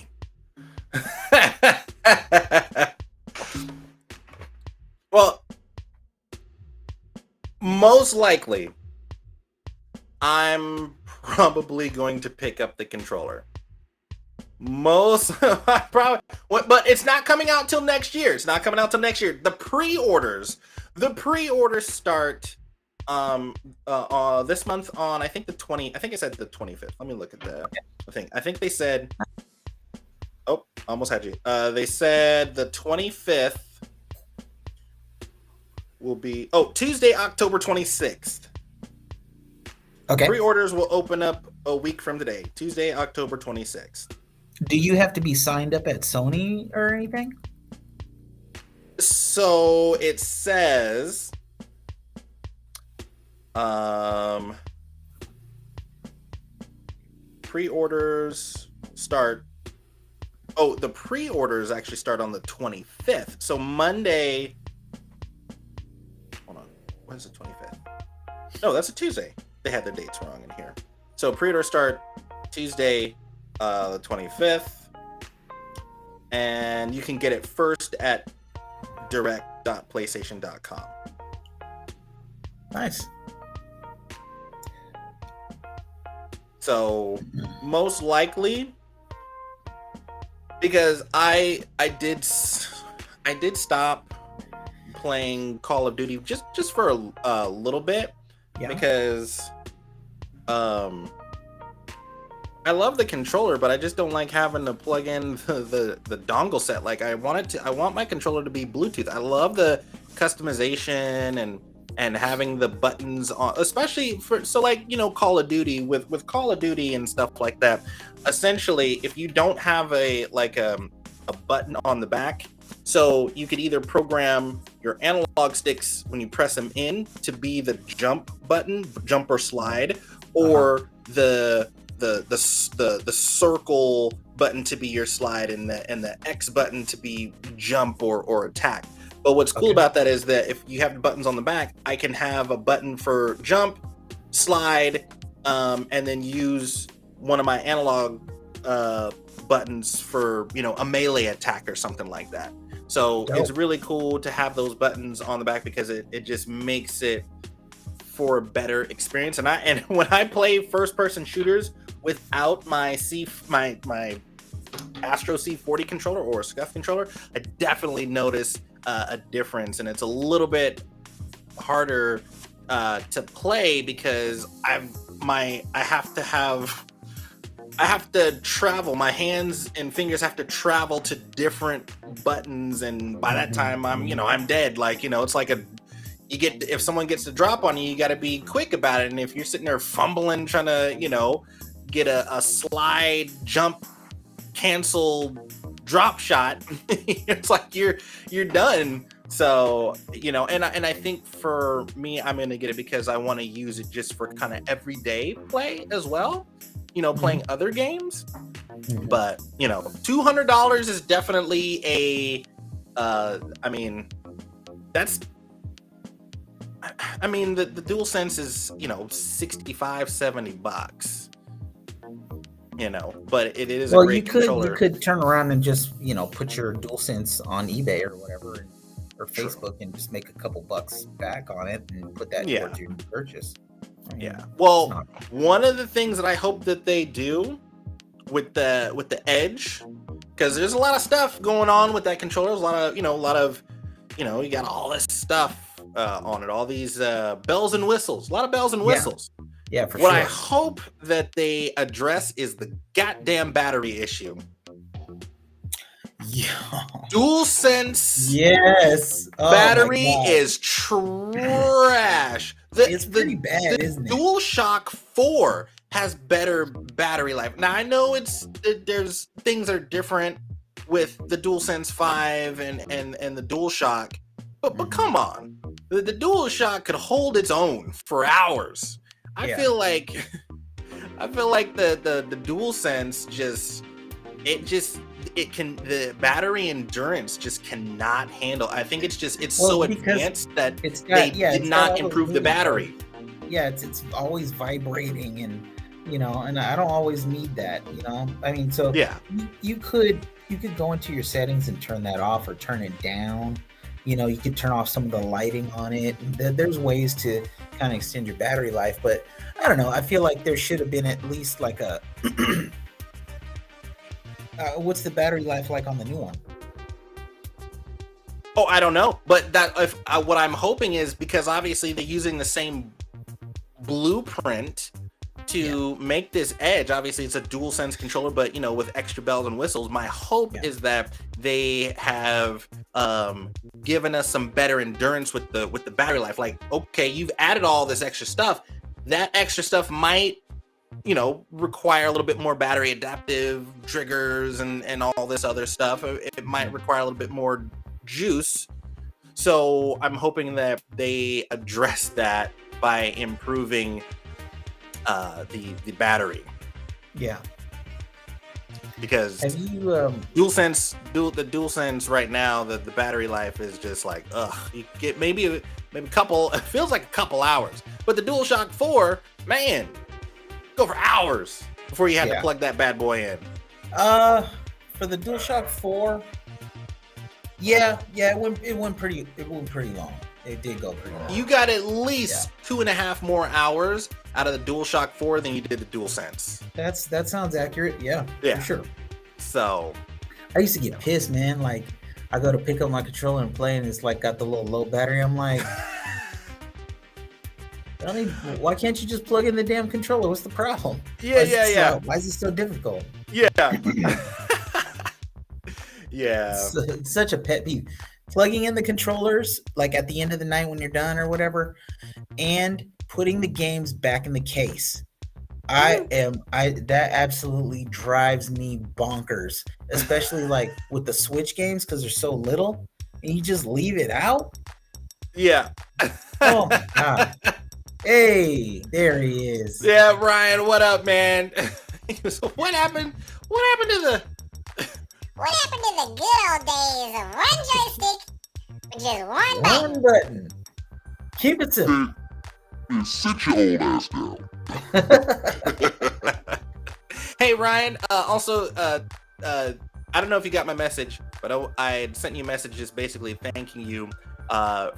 Well, most likely, I'm probably going to pick up the controller. Probably, but it's not coming out till next year. It's not coming out till next year. The pre-orders start this month on I think it said the 25th. Let me look at the thing. I think they said almost had you. They said the 25th will be Tuesday, October 26th. Okay. Pre-orders will open up a week from today, Tuesday, October 26th. Do you have to be signed up at Sony or anything? So it says pre-orders start. The pre-orders actually start on the 25th. So Monday. Hold on. When's the 25th? No, that's a Tuesday. They had their dates wrong in here. So pre-orders start Tuesday, the 25th. And you can get it first at direct.playstation.com. Nice. So most likely, because I did stop playing Call of Duty just for a little bit, because I love the controller, but I just don't like having to plug in the dongle set. Like I want my controller to be Bluetooth. I love the customization and having the buttons on, especially for Call of Duty with Call of Duty and stuff like that. Essentially, if you don't have a button on the back, so you could either program your analog sticks when you press them in to be the jump button, jump or slide, or the circle button to be your slide and the X button to be jump or attack. But what's cool about that is that if you have the buttons on the back, I can have a button for jump, slide, and then use one of my analog buttons for a melee attack or something like that. So It's really cool to have those buttons on the back because it just makes it for a better experience. And when I play first person shooters without my Astro C40 controller or a SCUF controller, I definitely notice a difference, and it's a little bit harder to play because I have to travel. My hands and fingers have to travel to different buttons, and by that time I'm dead. It's like if someone gets the drop on you, you got to be quick about it. And if you're sitting there fumbling, trying to get a slide, jump, cancel, drop shot, it's like you're done. So and I think for me, I'm gonna get it because I want to use it just for kind of everyday play as well. Playing other games. But $200 is definitely the DualSense is $65-$70. But it is a great controller. You could turn around and just put your DualSense on eBay or whatever, or Facebook, and just make a couple bucks back on it and put that towards your purchase. Yeah. Well, one of the things that I hope that they do with the Edge, because there's a lot of stuff going on with that controller. There's a lot of you got all this stuff on it, all these bells and whistles, a lot of bells and whistles. Yeah, for sure. What I hope that they address is the goddamn battery issue. Yeah. DualSense. Yes. Battery is trash. It's pretty bad, isn't it? DualShock 4 has better battery life. Now I know there's things that are different with the DualSense 5 and the DualShock, but come on, the DualShock could hold its own for hours. I feel like the DualSense the battery endurance just cannot handle. I think it's so advanced that they did not improve the battery. Yeah, it's always vibrating, and you know, and I don't always need that, you know. I mean, so yeah, you could go into your settings and turn that off or turn it down. You know, you could turn off some of the lighting on it. There's ways to kind of extend your battery life, but I don't know. I feel like there should have been at least like a what's the battery life like on the new one? Oh, I don't know, but that if what I'm hoping is, because obviously they're using the same blueprint to make this Edge. Obviously, it's a DualSense controller, but you know, with extra bells and whistles. My hope is that they have given us some better endurance with the battery life. Like, okay, you've added all this extra stuff. That extra stuff might, you know, require a little bit more battery adaptive triggers and all this other stuff. It might require a little bit more juice. So I'm hoping that they address that by improving the battery. Yeah. Because have you DualSense right now, the battery life is just like, you get maybe a couple, it feels like a couple hours. But the DualShock 4, man, go for hours before you have to plug that bad boy in. For the DualShock 4, it went pretty long. It did go pretty long. You got at least 2.5 more hours out of the DualShock 4 than you did the DualSense. That sounds accurate. Yeah, for sure. So I used to get pissed, man. Like, I go to pick up my controller and play, and it's like got the little low battery. I'm like, why can't you just plug in the damn controller? What's the problem? Yeah. Why is it so difficult? Yeah. Yeah. It's such a pet peeve. Plugging in the controllers, like at the end of the night when you're done or whatever, and putting the games back in the case. That absolutely drives me bonkers, especially like with the Switch games, because they're so little and you just leave it out. Yeah. Oh my God. Hey, there he is. Yeah, Ryan, what up, man? What happened to the good old days of one joystick with just one button? Keep it simple. Sit your old ass down. Hey, Ryan, also, I don't know if you got my message, but I sent you a message just basically thanking you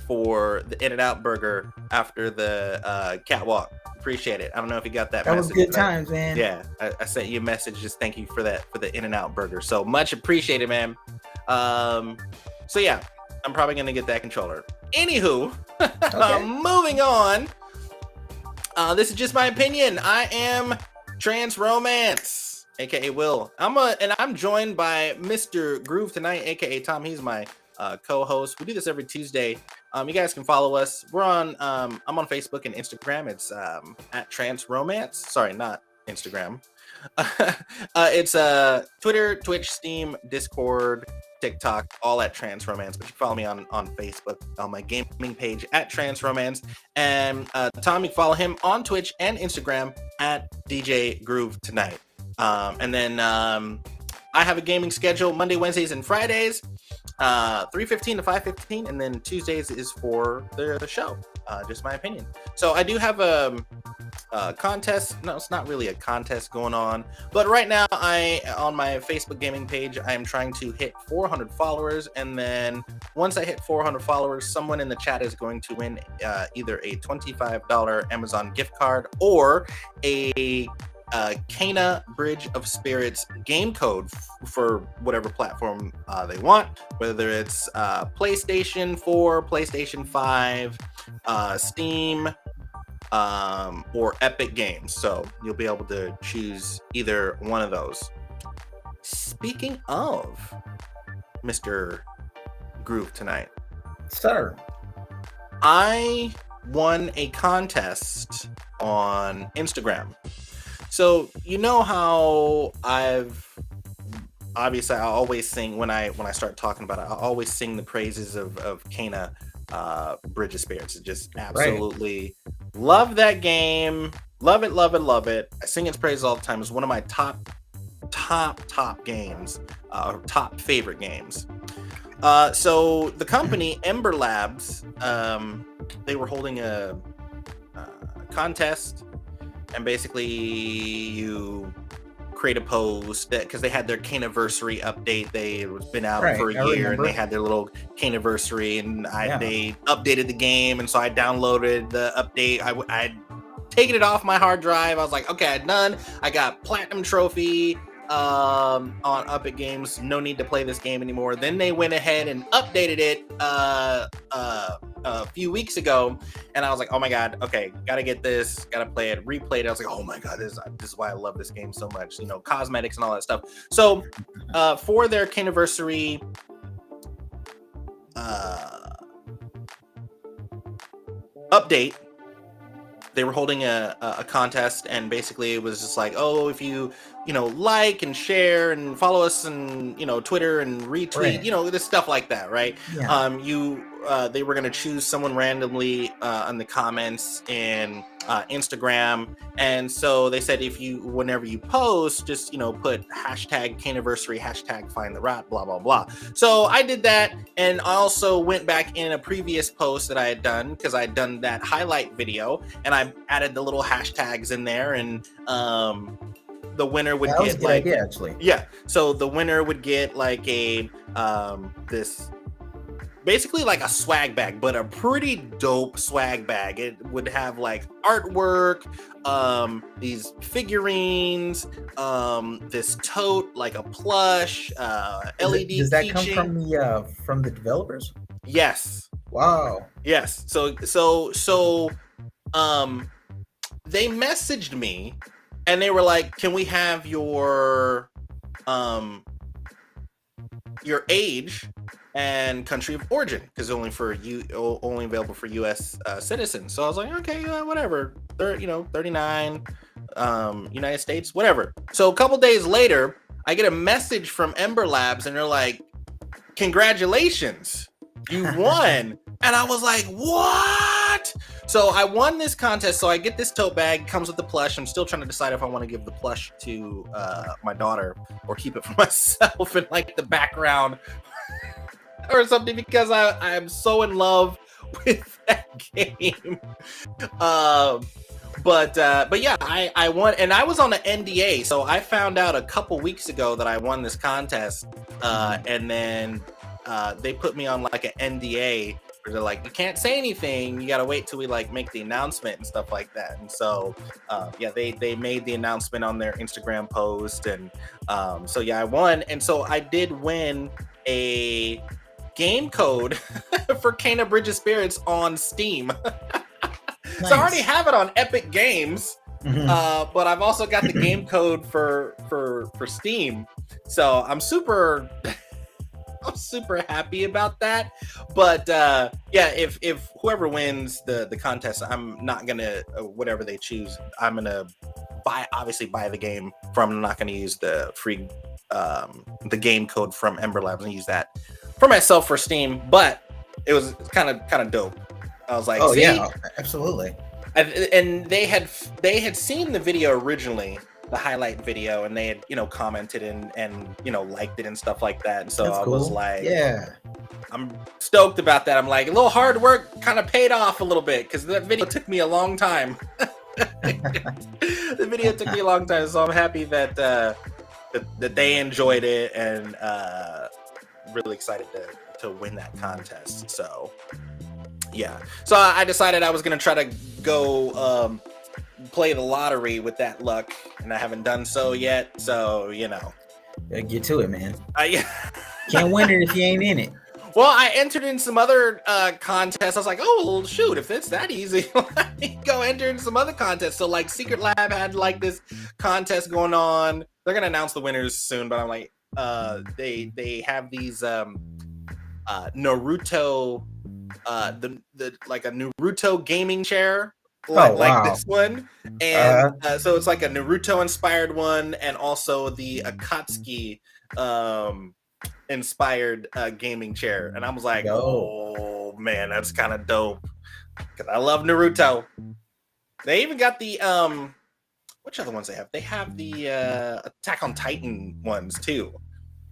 for the In-N-Out burger after the catwalk. Appreciate it. I don't know if you got that message. That was good times, man. Yeah, I sent you a message just thank you for the In-N-Out burger. So much appreciated, man. So yeah, I'm probably gonna get that controller. Anywho, moving on. This is just my opinion. I am Trance Romance, aka Will. I'm joined by Mr. Groove tonight, aka Tom. He's my co-host. We do this every Tuesday. You guys can follow us. We're on I'm on Facebook and Instagram. It's at Trance Romance. Sorry, not Instagram. It's Twitter, Twitch, Steam, Discord, TikTok, all at Trance Romance. But you can follow me on Facebook on my gaming page at Trance Romance. And Tom, you can follow him on Twitch and Instagram at DJ Groove Tonight. And then I have a gaming schedule Monday, Wednesdays, and Fridays. 3:15 to 5:15, and then Tuesdays is for the show. Just my opinion. So I do have a contest. No, it's not really a contest going on, but right now on my Facebook gaming page, I am trying to hit 400 followers, and then once I hit 400 followers, someone in the chat is going to win either a $25 Amazon gift card or a Kena Bridge of Spirits game code for whatever platform they want, whether it's PlayStation 4, PlayStation 5, Steam, or Epic Games. So you'll be able to choose either one of those. Speaking of Mr. Groove tonight, sir, I won a contest on Instagram. So you know how I always sing when I start talking about it. I always sing the praises of Kena Bridge of Spirits. It just absolutely love that game. Love it. I sing its praises all the time. It's one of my top games, or top favorite games. So the company Ember Labs, they were holding a contest. and basically you create a post because they had their Kaniversary update. It's been out for a year, and they had their little Kaniversary, and they updated the game, and so I downloaded the update. I'd taken it off my hard drive. I was like, okay, I'm done. I got platinum trophy on Epic Games. No need to play this game anymore. Then they went ahead and updated it a few weeks ago, and I was like, oh my god, okay, gotta get this, gotta play it, replayed it. I was like, oh my god, this is why I love this game so much, you know, cosmetics and all that stuff. So for their Kaniversary update, they were holding a contest, and basically it was just like, oh, if you like and share and follow us and Twitter and retweet, this stuff like that, right? They were going to choose someone randomly on the comments in Instagram, and so they said whenever you post, just put hashtag Kaniversary, hashtag find the rat, blah blah blah. So I did that, and I also went back in a previous post that I had done, because I had done that highlight video, and I added the little hashtags in there, and the winner would get like, idea, actually. Yeah, so the winner would get like a this basically like a swag bag, but a pretty dope swag bag. It would have like artwork, these figurines, this tote, like a plush, LED. Does that come from the developers? Yes. Wow. Yes. So they messaged me, and they were like, can we have your age and country of origin, because only available for U.S. Citizens. So I was like, okay, whatever. 39, United States, whatever. So a couple days later, I get a message from Ember Labs, and they're like, congratulations, you won. And I was like, what? So I won this contest. So I get this tote bag, comes with the plush. I'm still trying to decide if I want to give the plush to my daughter or keep it for myself in like the background or something, because I'm so in love with that game. But yeah, I won, and I was on an NDA, so I found out a couple weeks ago that I won this contest, and then they put me on like an NDA where they're like, you can't say anything, you gotta wait till we like make the announcement and stuff like that. And so they made the announcement on their Instagram post, and so yeah, I won. And so I did win a game code for Kena Bridge of Spirits on Steam. Nice. So I already have it on Epic Games, but I've also got the game code for Steam. So I'm super happy about that. But yeah, if whoever wins the contest, I'm not gonna whatever they choose, I'm gonna buy the game from. I'm not gonna use the free the game code from Ember Labs and use that for myself for Steam. But it was kind of dope. I was like, oh yeah, absolutely. And they had seen the video originally, the highlight video, and they had commented and liked it and stuff like that. And so I was like, yeah, I'm stoked about that. I'm like, a little hard work kind of paid off a little bit, because that video took me a long time. The video took me a long time, so I'm happy that that they enjoyed it, and really excited to win that contest. So yeah, so I decided I was gonna try to go play the lottery with that luck, and I haven't done so yet. So get to it, man. Can't win it if you ain't in it. Well, I entered in some other contests. I was like, oh, well, shoot, if it's that easy, let me go enter in some other contests. So like Secret Lab had like this contest going on. They're gonna announce the winners soon, but I'm like, they have these Naruto, the like a Naruto gaming chair. Like this one, and so it's like a Naruto inspired one, and also the Akatsuki inspired gaming chair. And I was like, oh man, that's kind of dope, because I love Naruto. They even got the which other ones they have? They have the Attack on Titan ones too.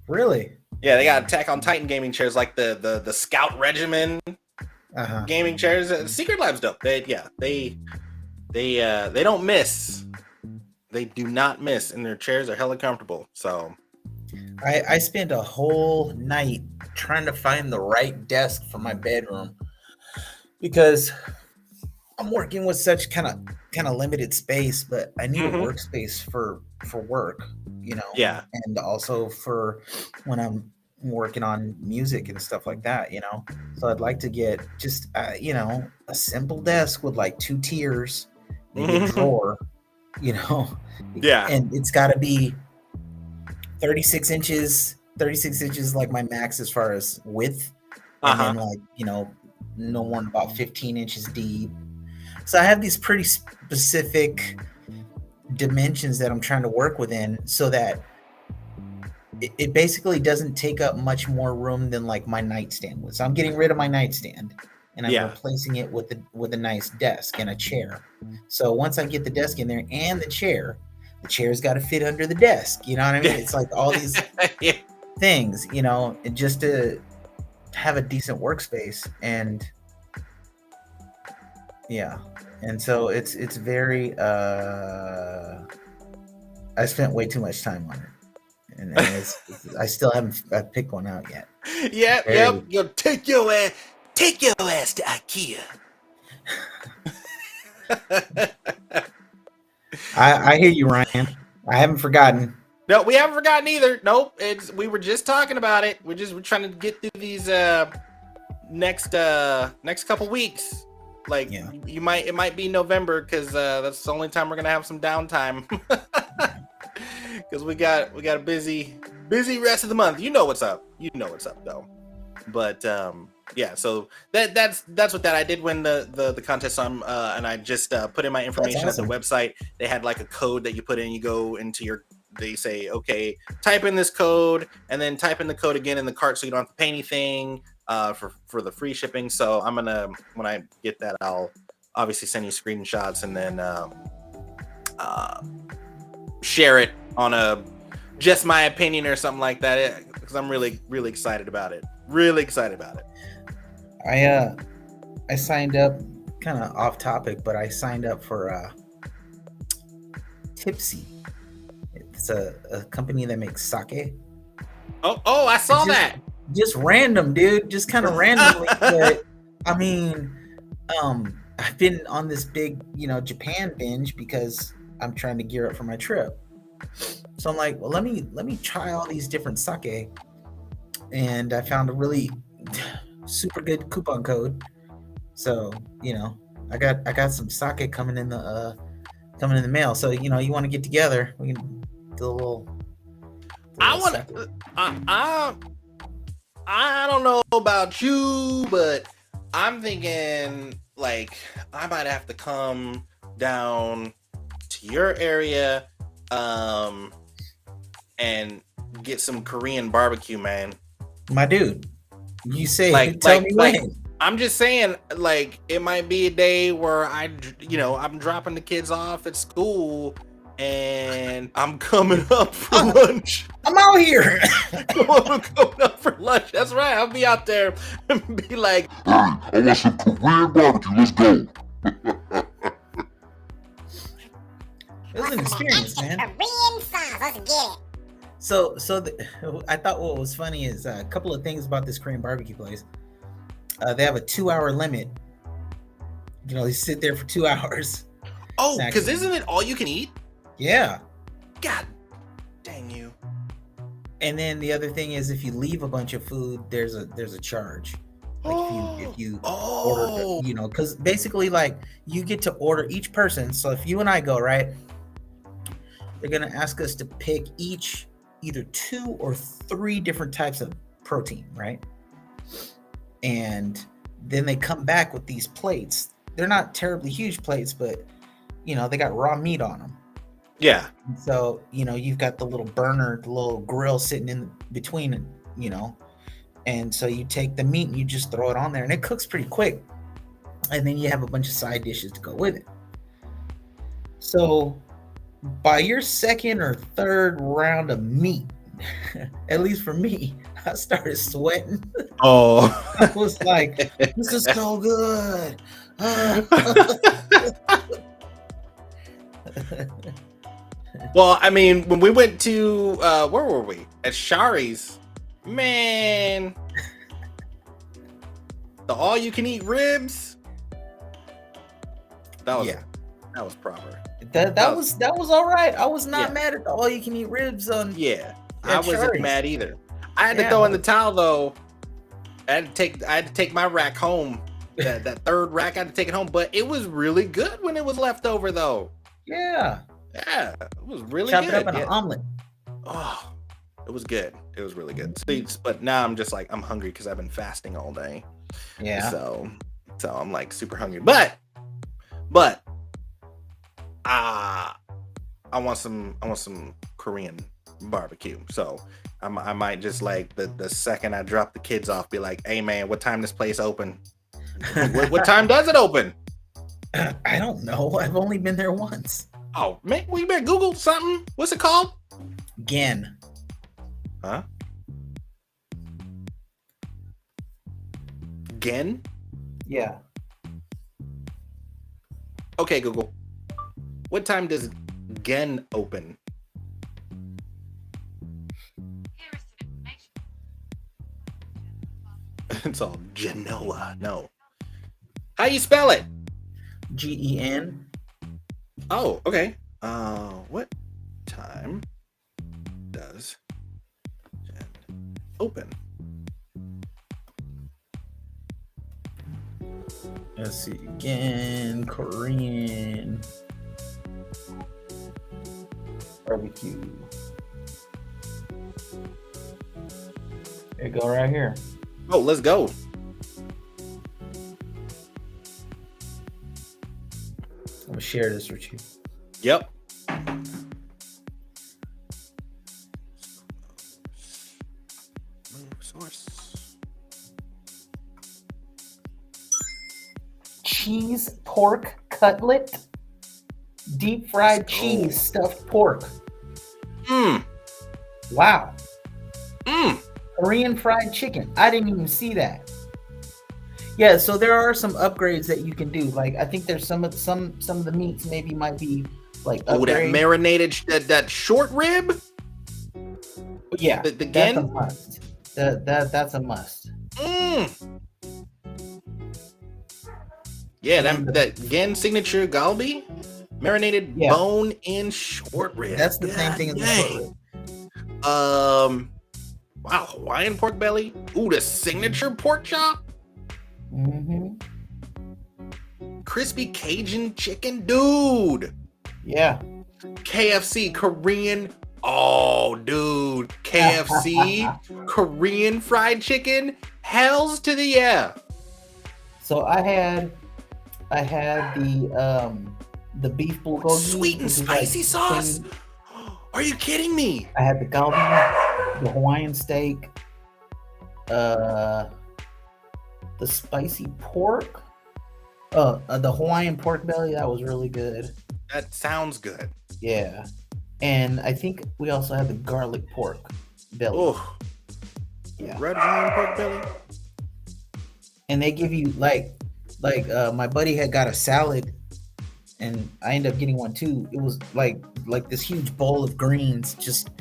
Really? Yeah, they got Attack on Titan gaming chairs, like the Scout Regimen gaming chairs. Secret Lab's dope. They don't miss They do not miss, and their chairs are hella comfortable. So I spent a whole night trying to find the right desk for my bedroom because I'm working with such kind of limited space, but I need a workspace for work, you know. Yeah. And also for when I'm working on music and stuff like that, you know. So I'd like to get just you know, a simple desk with like 2 tiers, maybe a drawer, you know. Yeah. And it's got to be 36 inches like my max as far as width, and then like, you know, no more than about 15 inches deep. So I have these pretty specific dimensions that I'm trying to work within, so that it basically doesn't take up much more room than like my nightstand would. So I'm getting rid of my nightstand and I'm replacing it with a nice desk and a chair. So once I get the desk in there and the chair's got to fit under the desk. You know what I mean? It's like all these things, you know, just to have a decent workspace. And yeah. And so it's very I spent way too much time on it. And I still haven't picked one out yet. Yep. You'll take your ass to IKEA. I hear you, Ryan. I haven't forgotten. No, we haven't forgotten either. Nope. We were just talking about it. We're trying to get through these next couple weeks. Like it might be November, because that's the only time we're gonna have some downtime. Because we got a busy rest of the month. You know what's up though. But yeah, so that's what that I did win the contest on, and I just put in my information at the website. They had like a code that you put in. You go into they say, okay, type in this code, and then type in the code again in the cart, so you don't have to pay anything for the free shipping. So I'm gonna, when I get that, I'll obviously send you screenshots and then share it on a just my opinion or something like that, because I'm really excited about it. I signed up, kind of off topic, but I signed up for Tipsy. It's a company that makes sake. Oh, I saw that. Just random, dude. Just kind of randomly. But I mean, I've been on this big, you know, Japan binge because I'm trying to gear up for my trip. So I'm like, well, let me try all these different sake. And I found a really super good coupon code. So, you know, I got some sake coming in the mail. So, you know, you want to get together, we can do a little I don't know about you, but I'm thinking like I might have to come down to your area and get some Korean barbecue, man. My dude, you say, tell me when. I'm just saying, like, it might be a day where I'm dropping the kids off at school and I'm coming up for lunch. I'm out here. I'm coming up for lunch. That's right. I'll be out there and be like, hey, I want some Korean barbecue. Let's go. It was an experience, man. Korean sauce. Let's get it. So I thought what was funny is a couple of things about this Korean barbecue place. They have a 2-hour limit. You know, they sit there for 2 hours. Oh, because isn't it all you can eat? Yeah. God dang you. And then the other thing is, if you leave a bunch of food, there's a charge. Like if you order, you know, because basically, like, you get to order each person. So if you and I go, right, they're gonna ask us to pick each either 2 or 3 different types of protein, right? And then they come back with these plates. They're not terribly huge plates, but, you know, they got raw meat on them. Yeah. And so, you know, you've got the little burner, the little grill sitting in between, you know, and so you take the meat and you just throw it on there and it cooks pretty quick. And then you have a bunch of side dishes to go with it. So by your second or third round of meat, at least for me, I started sweating. Oh. I was like, this is so good. Well, I mean, when we went to where were we? At Shari's, man. The all-you-can-eat ribs. That was proper. That was all right. I was not mad at the all-you-can-eat ribs on. Yeah, I wasn't Shari's. mad either. I had to throw in the towel though. I had to take my rack home. That third rack, I had to take it home. But it was really good when it was left over though. Yeah, it was really Chop good. it up in an omelet. Oh, it was good. It was really good. But now I'm just like I'm hungry because I've been fasting all day. Yeah. So I'm like super hungry. But I want some Korean barbecue. So I might just like the second I drop the kids off, be like, hey man, what time this place open? what time does it open? I don't know. I've only been there once. Oh man, well, you better Google something. What's it called? Gen. Huh? Gen? Yeah. Okay, Google. What time does Gen open? It's all Genoa. No. How you spell it? GEN. Oh, okay. What time does Gen open? Let's see again. Korean barbecue. There you go, right here. Oh, let's go. I'm gonna share this with you. Yep. Source. Cheese pork cutlet. Deep fried cheese stuffed pork. Wow. Korean fried chicken. I didn't even see that. Yeah, so there are some upgrades that you can do. Like I think there's some of the meats maybe might be like that marinated that short rib. Yeah, the that's Gen? a must. That's a must. Yeah, that Gen signature galbi, marinated bone-in short rib. That's the same thing as the short rib. Wow, Hawaiian pork belly. Ooh, the signature pork chop. Mm-hmm. Crispy Cajun chicken, dude. Yeah. KFC Korean. Oh, dude. KFC Korean fried chicken. Hells to the yeah. So I had the beef bulgogi, sweet and spicy sauce. Are you kidding me? I had the galbi, the Hawaiian steak, the spicy pork, the Hawaiian pork belly. That was really good. That sounds good. Yeah, and I think we also had the garlic pork belly. Oh, yeah, red Hawaiian pork belly. And they give you like my buddy had got a salad, and I ended up getting one too. It was like this huge bowl of greens, just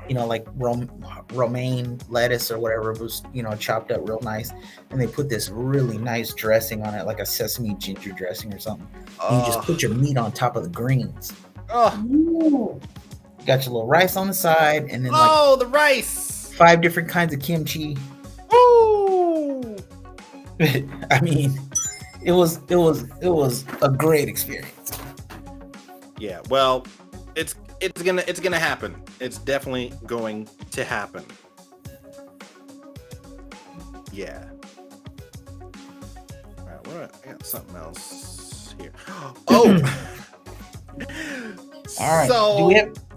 like romaine lettuce or whatever. It was chopped up real nice, and they put this really nice dressing on it, like a sesame ginger dressing or something. And you just put your meat on top of the greens. Ooh. Got your little rice on the side, and then the rice. 5 different kinds of kimchi. Ooh. I mean, it was a great experience. Yeah, well, it's gonna happen. It's definitely going to happen. Yeah. All right, I got something else here. Oh. All right. So,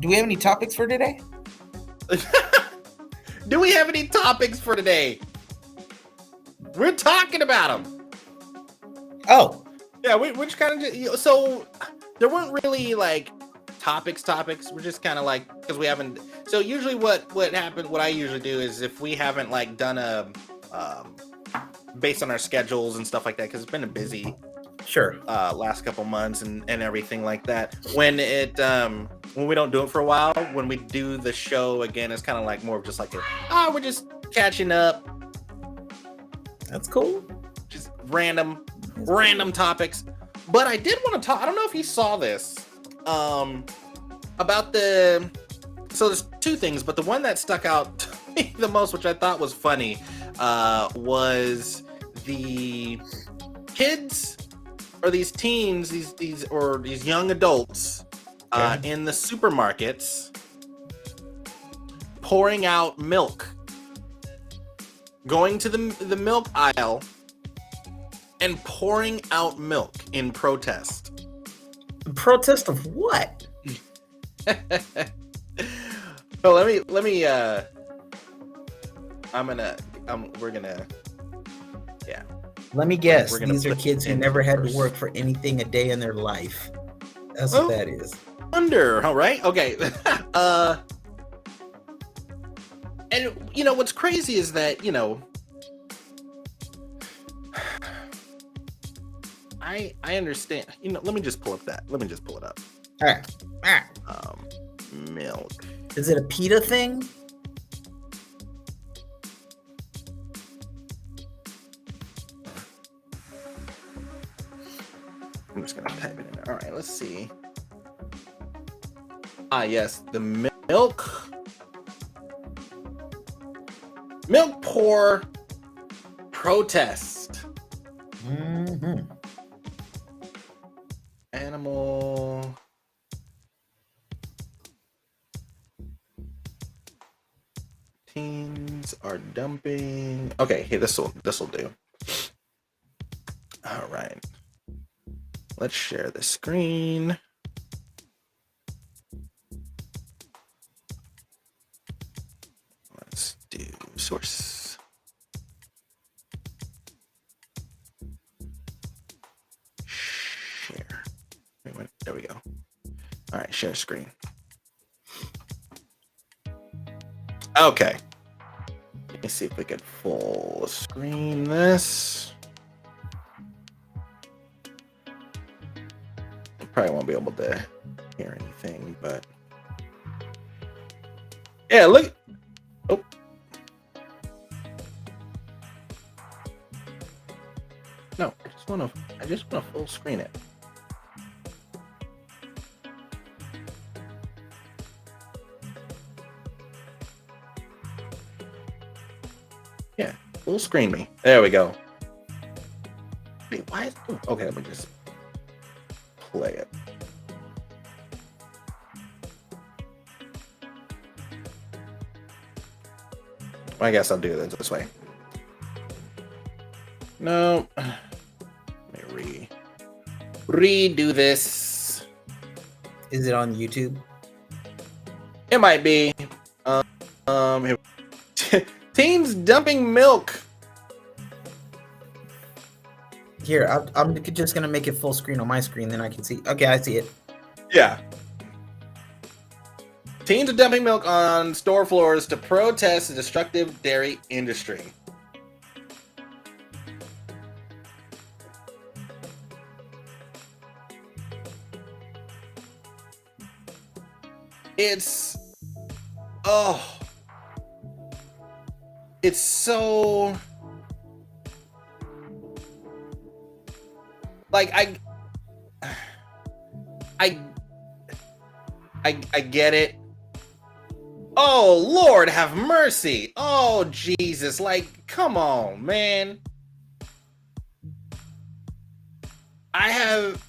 do we have any topics for today? Do we have any topics for today? We're talking about them. Oh. Yeah, we're just kind of so there weren't really like topics. We're just kind of like, because we haven't. So usually what I usually do is if we haven't like done a based on our schedules and stuff like that, because it's been a busy Sure. Last couple months and everything like that. When we don't do it for a while, when we do the show again, it's kind of like more of just like we're just catching up. That's cool. Just random topics. But I did want to talk. I don't know if you saw this about so there's two things, but the one that stuck out to me the most, which I thought was funny, was the kids or these teens, these young adults in the supermarkets pouring out milk, going to the milk aisle and pouring out milk in protest. Protest of what? Well, let me Let me guess. These are kids who never had to work for anything a day in their life. That's what that is. Wonder, all right? Okay. And what's crazy is that, I understand. Let me just pull up that. Let me just pull it up. All right. Milk. Is it a PETA thing? I'm just gonna type it in there. All right, let's see. Yes, the milk pour protest. Mm-hmm. Animal. Teens are dumping. Okay, hey, this'll do. All right. Let's share the screen. Let's do source. Share. There we go. All right, share screen. Okay. Let me see if we can full screen this. Probably won't be able to hear anything, but yeah, look. Oh. No, I just want to full screen it. Yeah, full screen me. There we go. Wait, why? Okay, let me just play it. I guess I'll do it this way. No. Let me redo this. Is it on YouTube? It might be. Teens dumping milk. Here, I'm just gonna make it full screen on my screen, then I can see. Okay, I see it. Yeah. Teens are dumping milk on store floors to protest the destructive dairy industry. It's so like I get it. Oh Lord, have mercy. Oh Jesus, like come on, man. I have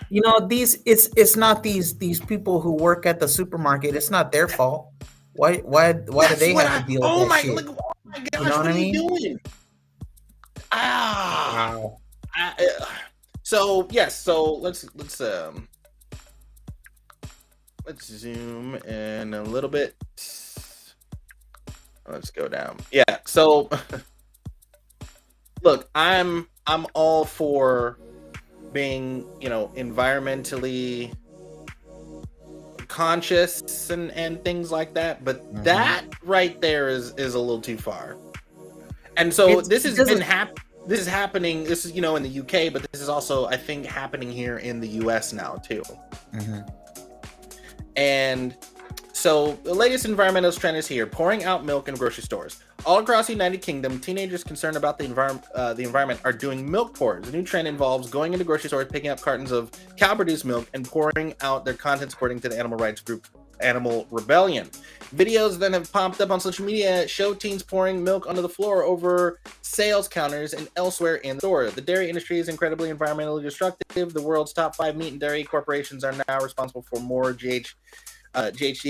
it's not these people who work at the supermarket. It's not their fault. Why do they have to deal with that shit? Oh my gosh, you know what I mean? Doing? Wow. So yes, so let's zoom in a little bit. Let's go down. Yeah, so look, I'm all for being, environmentally conscious and things like that, but that right there is a little too far. And so this has been happening. this is happening. This is, in the UK, but this is also, I think, happening here in the US now too. Mm-hmm. And so the latest environmental trend is here: pouring out milk in grocery stores. All across the United Kingdom, teenagers concerned about the environment are doing milk pours. The new trend involves going into grocery stores, picking up cartons of cow-produced milk, and pouring out their contents, according to the animal rights group Animal Rebellion. Videos then have popped up on social media show teens pouring milk onto the floor over sales counters and elsewhere in the store. The dairy industry is incredibly environmentally destructive. The world's top 5 meat and dairy corporations are now responsible for more GHG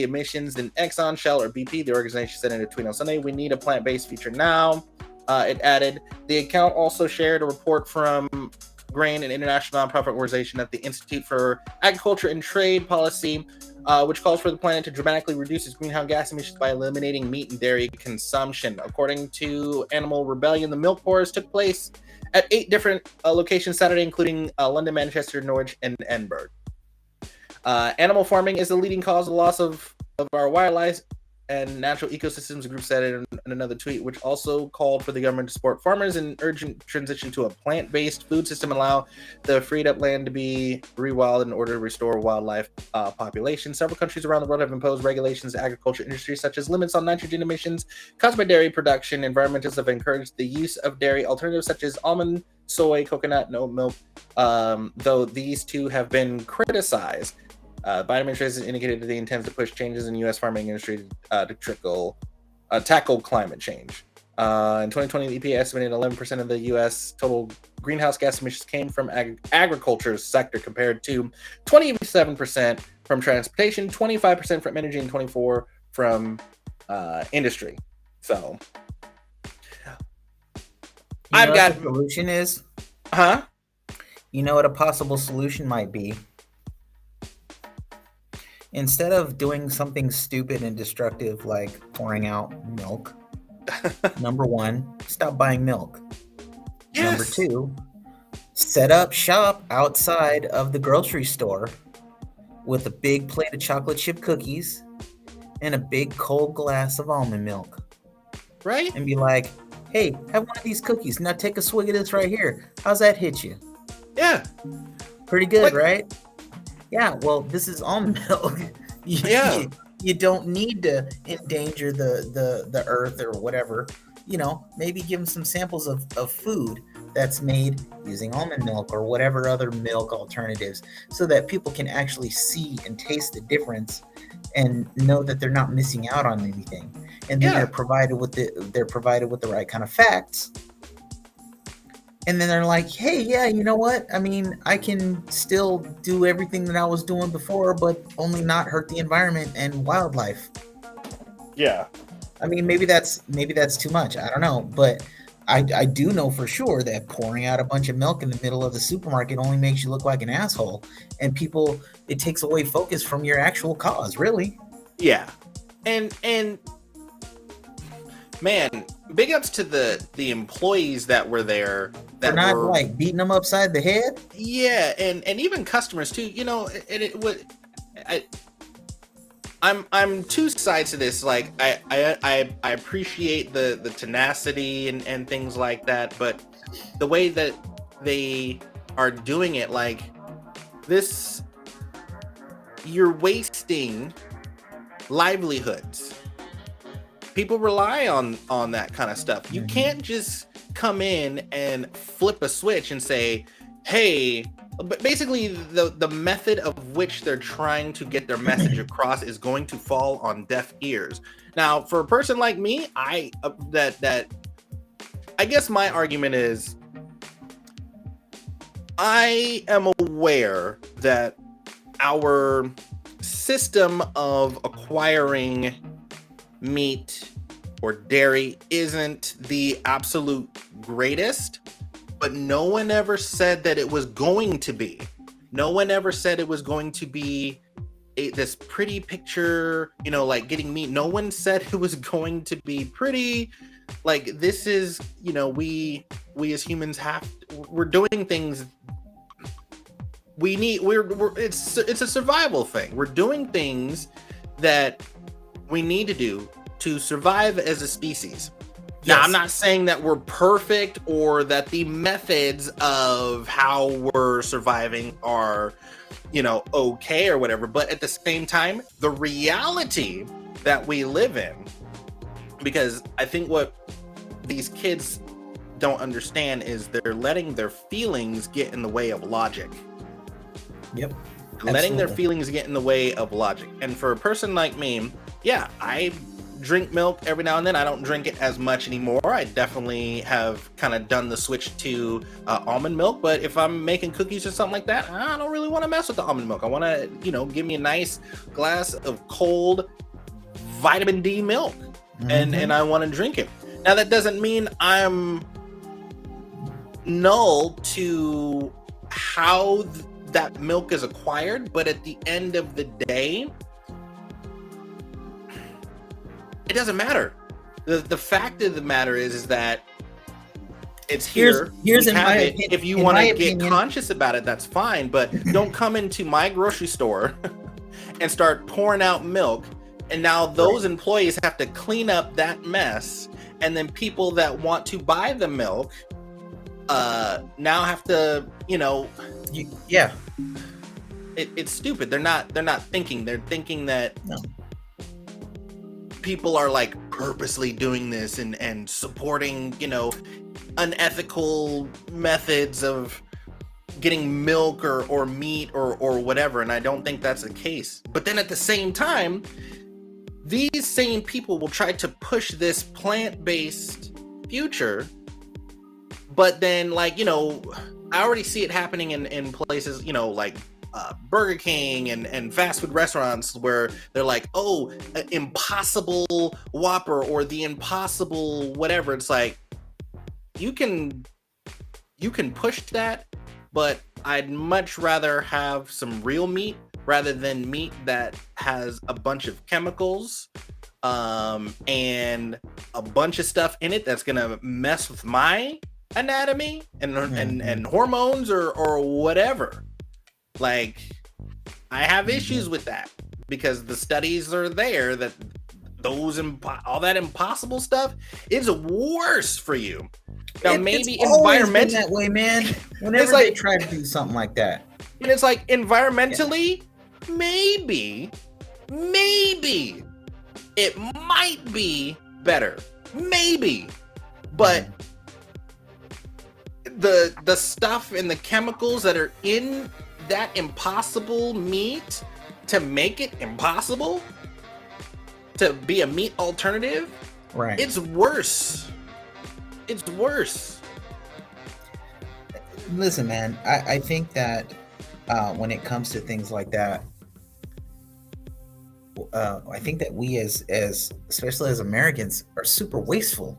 emissions than Exxon, Shell, or BP. The organization said in a tweet on Sunday, "We need a plant-based future now." It added, the account also shared a report from Grain, an international nonprofit organization at the Institute for Agriculture and Trade Policy, which calls for the planet to dramatically reduce its greenhouse gas emissions by eliminating meat and dairy consumption. According to Animal Rebellion, the milk pours took place at 8 different locations Saturday, including London, Manchester, Norwich, and Edinburgh. Animal farming is the leading cause of the loss of our wildlife and natural ecosystems, the group said in another tweet, which also called for the government to support farmers in urgent transition to a plant-based food system and allow the freed up land to be rewilded in order to restore wildlife population. Several countries around the world have imposed regulations to agriculture industry, such as limits on nitrogen emissions caused by dairy production. Environmentalists have encouraged the use of dairy alternatives such as almond, soy, coconut, and oat milk, though these two have been criticized. Biden administration indicated that they intend to push changes in U.S. farming industry to tackle climate change. In 2020, the EPA estimated 11% of the U.S. total greenhouse gas emissions came from agriculture sector, compared to 27% from transportation, 25% from energy, and 24% from industry. So, I've got what the solution is. Huh? You know what a possible solution might be? Instead of doing something stupid and destructive like pouring out milk, number 1, stop buying milk. Yes. Number 2, set up shop outside of the grocery store with a big plate of chocolate chip cookies and a big cold glass of almond milk. Right? And be like, hey, have one of these cookies. Now take a swig of this right here. How's that hit you? Yeah. Pretty good, right? Yeah, well, this is almond milk. You don't need to endanger the earth or whatever. Maybe give them some samples of food that's made using almond milk or whatever other milk alternatives, so that people can actually see and taste the difference and know that they're not missing out on anything. And then they're provided with the right kind of facts. And then they're like, hey, yeah, you know what? I mean, I can still do everything that I was doing before, but only not hurt the environment and wildlife. Yeah. I mean, maybe that's too much. I don't know. But I do know for sure that pouring out a bunch of milk in the middle of the supermarket only makes you look like an asshole. And it takes away focus from your actual cause, really. Yeah. And man, big ups to the employees that were there. They're not like beating them upside the head. Yeah, and even customers too. I'm two sides to this. Like I appreciate the tenacity and things like that, but the way that they are doing it, like this, you're wasting livelihoods. People rely on that kind of stuff. You can't just come in and flip a switch and say, hey, but basically the method of which they're trying to get their message across is going to fall on deaf ears. Now, for a person like me, I guess my argument is, I am aware that our system of acquiring meat or dairy isn't the absolute greatest, but no one ever said that it was going to be. No one ever said it was going to be this pretty picture, like getting meat. No one said it was going to be pretty. Like, this is, we as humans we're doing things. It's a survival thing. We're doing things that we need to do to survive as a species. Now, I'm not saying that we're perfect or that the methods of how we're surviving are, okay or whatever. But at the same time, the reality that we live in, because I think what these kids don't understand is they're letting their feelings get in the way of logic. Yep. Letting their feelings get in the way of logic. And for a person like me, yeah, I drink milk every now and then. I don't drink it as much anymore. I definitely have kind of done the switch to almond milk, but if I'm making cookies or something like that, I don't really want to mess with the almond milk. I want to, give me a nice glass of cold vitamin D milk, and I want to drink it. Now, that doesn't mean I'm null to how that milk is acquired, but at the end of the day, it doesn't matter. The fact of the matter is that it's here. Here's in my opinion, if you want to get conscious about it, that's fine. But don't come into my grocery store and start pouring out milk. And now those employees have to clean up that mess. And then people that want to buy the milk now have to, it's stupid. They're not thinking. They're thinking that people are like purposely doing this and supporting, unethical methods of getting milk or meat or whatever. And I don't think that's the case. But then at the same time, these same people will try to push this plant-based future. But then, I already see it happening in places, like Burger King and fast food restaurants where they're like, oh, Impossible Whopper or the Impossible whatever. It's like, you can push that, but I'd much rather have some real meat rather than meat that has a bunch of chemicals and a bunch of stuff in it that's gonna mess with my anatomy and hormones or whatever. Like, I have issues with that because the studies are there that all that impossible stuff is worse for you. Now, maybe environmentally that way, man. Whenever they try to do something like that, and it's like environmentally, maybe it might be better, maybe, but the stuff and the chemicals that are in that impossible meat to make it impossible to be a meat alternative, right? It's worse. Listen, man, I think that when it comes to things like that, I think that we as especially as Americans are super wasteful.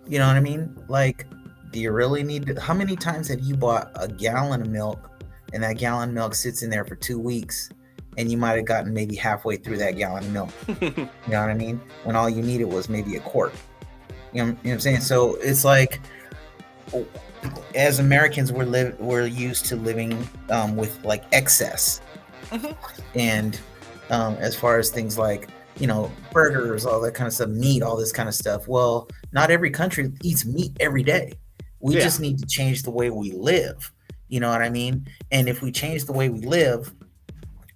You know what I mean? Like, do you really need to, how many times have you bought a gallon of milk and that gallon of milk sits in there for 2 weeks and you might have gotten maybe halfway through that gallon of milk? You know what I mean? When all you needed was maybe a quart. You know what I'm saying? So it's like, as Americans, we're used to living with like excess. And as far as things like, burgers, all that kind of stuff, meat, all this kind of stuff. Well, not every country eats meat every day. We just need to change the way we live. You know what I mean? And if we change the way we live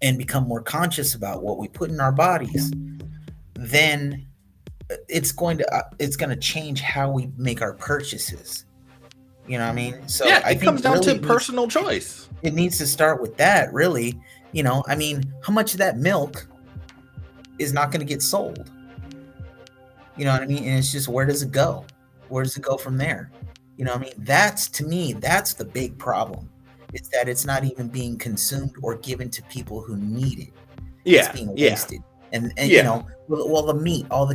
and become more conscious about what we put in our bodies, then it's going to change how we make our purchases. You know what I mean? So yeah, it comes down to personal choice. It needs to start with that, really. I mean, how much of that milk is not going to get sold? You know what I mean? And it's just, where does it go? Where does it go from there? You know what I mean? That's, to me, that's the big problem. Is that it's not even being consumed or given to people who need it. Yeah, it's being wasted. And well, the meat, all the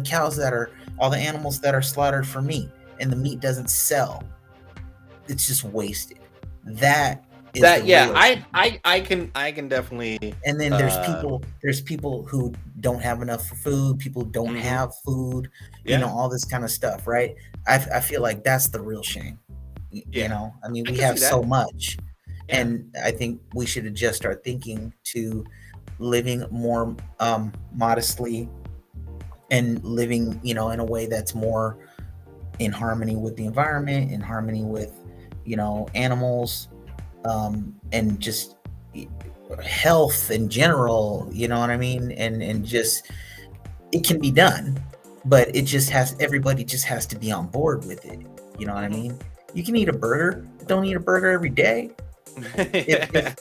animals that are slaughtered for meat, and the meat doesn't sell. It's just wasted. I can definitely. And then there's people who don't have enough food. People don't have food. All this kind of stuff, right? I feel like that's the real shame. I mean, we have so much, and I think we should adjust our thinking to living more modestly and living, in a way that's more in harmony with the environment, in harmony with, animals, and just health in general, you know what I mean? And just, it can be done, but everybody just has to be on board with it. You know what I mean? You can eat a burger, but don't eat a burger every day. If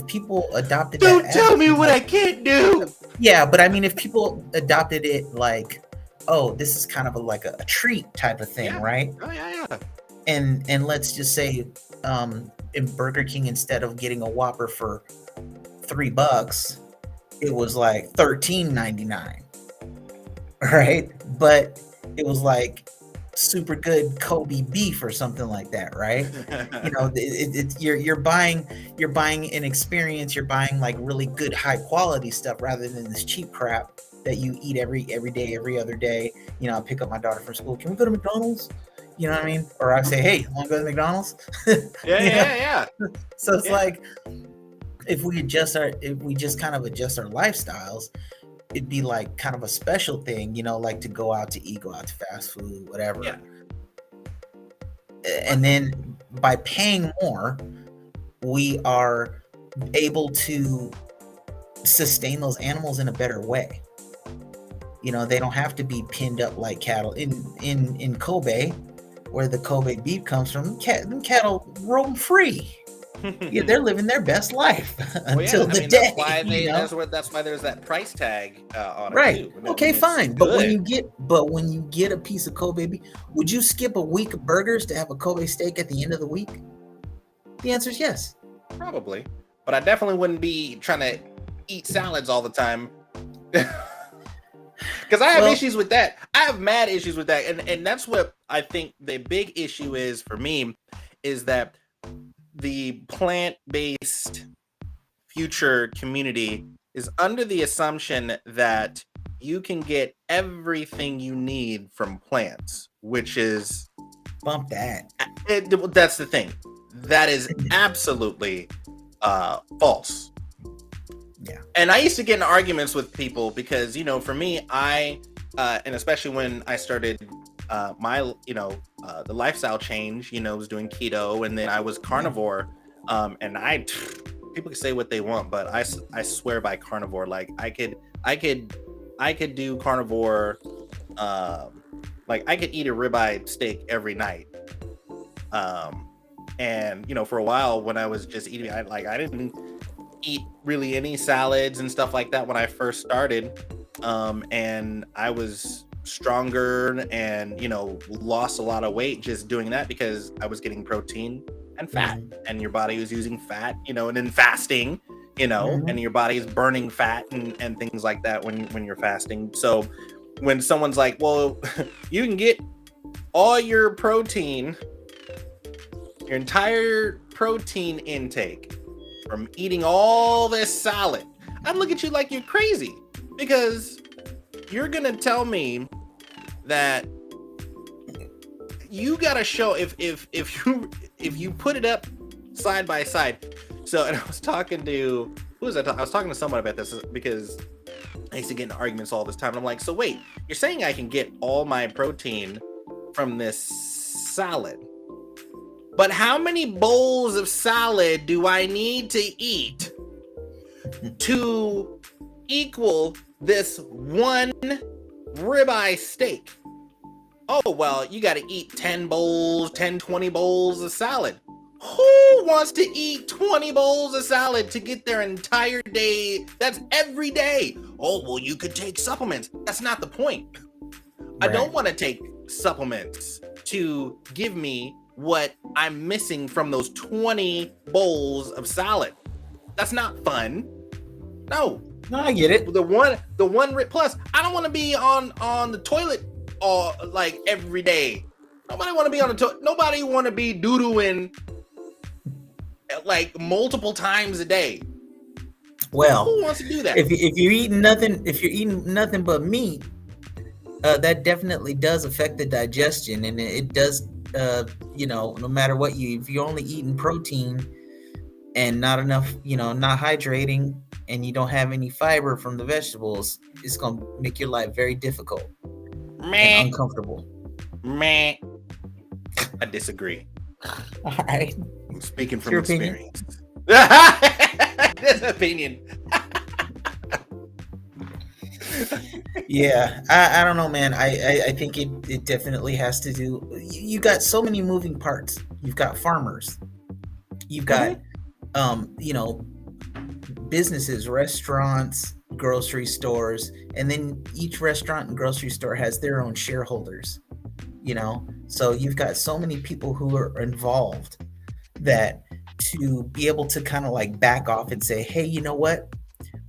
people adopted don't that tell me what I can't do. Yeah, but I mean, if people adopted it like, oh, this is kind of a treat type of thing, right? Oh yeah. And let's just say, in Burger King, instead of getting a Whopper for $3, it was like $13.99, right? But it was like super good Kobe beef or something like that, right? You're buying an experience. You're buying like really good high quality stuff rather than this cheap crap that you eat every day, every other day. I pick up my daughter from school. Can we go to McDonald's? You know what I mean? Or I say, hey, want to go to McDonald's? Yeah. So it's like, if we just kind of adjust our lifestyles, it'd be like kind of a special thing, like to go out to eat, go out to fast food, whatever. Yeah. And then by paying more, we are able to sustain those animals in a better way. They don't have to be pinned up like cattle in Kobe, where the Kobe beef comes from. Cattle roam free. Yeah, they're living their best life until the day. That's why there's that price tag on it. Right. Too. Okay, fine. But when you get a piece of Kobe beef, would you skip a week of burgers to have a Kobe steak at the end of the week? The answer is yes. Probably. But I definitely wouldn't be trying to eat salads all the time. Because I have issues with that. I have mad issues with that. And that's what I think the big issue is for me, is that the plant-based future community is under the assumption that you can get everything you need from plants, which is... Bump that. That's the thing. That is absolutely false. Yeah. And I used to get in arguments with people because, for me, and especially when I started the lifestyle change, was doing keto, and then I was carnivore. And people can say what they want, but I swear by carnivore. Like I could do carnivore. Like I could eat a ribeye steak every night. And for a while when I was just eating, I didn't eat really any salads and stuff like that when I first started. And I was stronger and lost a lot of weight just doing that because I was getting protein and fat, and your body was using fat, and then fasting, and your body is burning fat and things like that when you're fasting. So when someone's like, well, you can get all your protein, your entire protein intake from eating all this salad, I'd look at you like you're crazy, because you're gonna tell me that you gotta show if you put it up side by side. So, and I was talking to I was talking to someone about this because I used to get in arguments all this time. And I'm like, so wait, you're saying I can get all my protein from this salad, but how many bowls of salad do I need to eat to equal this one ribeye steak? Oh, well, you got to eat 10, 20 bowls of salad. Who wants to eat 20 bowls of salad to get their entire day? That's every day. Oh, well, you could take supplements. That's not the point. Right. I don't want to take supplements to give me what I'm missing from those 20 bowls of salad. That's not fun. No, I get it. The one plus, I don't want to be on the toilet like every day. Nobody want to be on the toilet. Nobody want to be doo-dooing like multiple times a day. Well, who wants to do that? If you're eating nothing but meat, that definitely does affect the digestion, and it does. No matter what if you're only eating protein and not enough, not hydrating, and you don't have any fiber from the vegetables, it's gonna make your life very difficult and uncomfortable. Meh. I disagree. All right. I'm speaking from Your experience. This opinion. Yeah, I don't know, man. I think it definitely has to do. You got so many moving parts. You've got farmers. You've got, businesses, restaurants, grocery stores, and then each restaurant and grocery store has their own shareholders. So you've got so many people who are involved that to be able to kind of like back off and say, hey, you know what?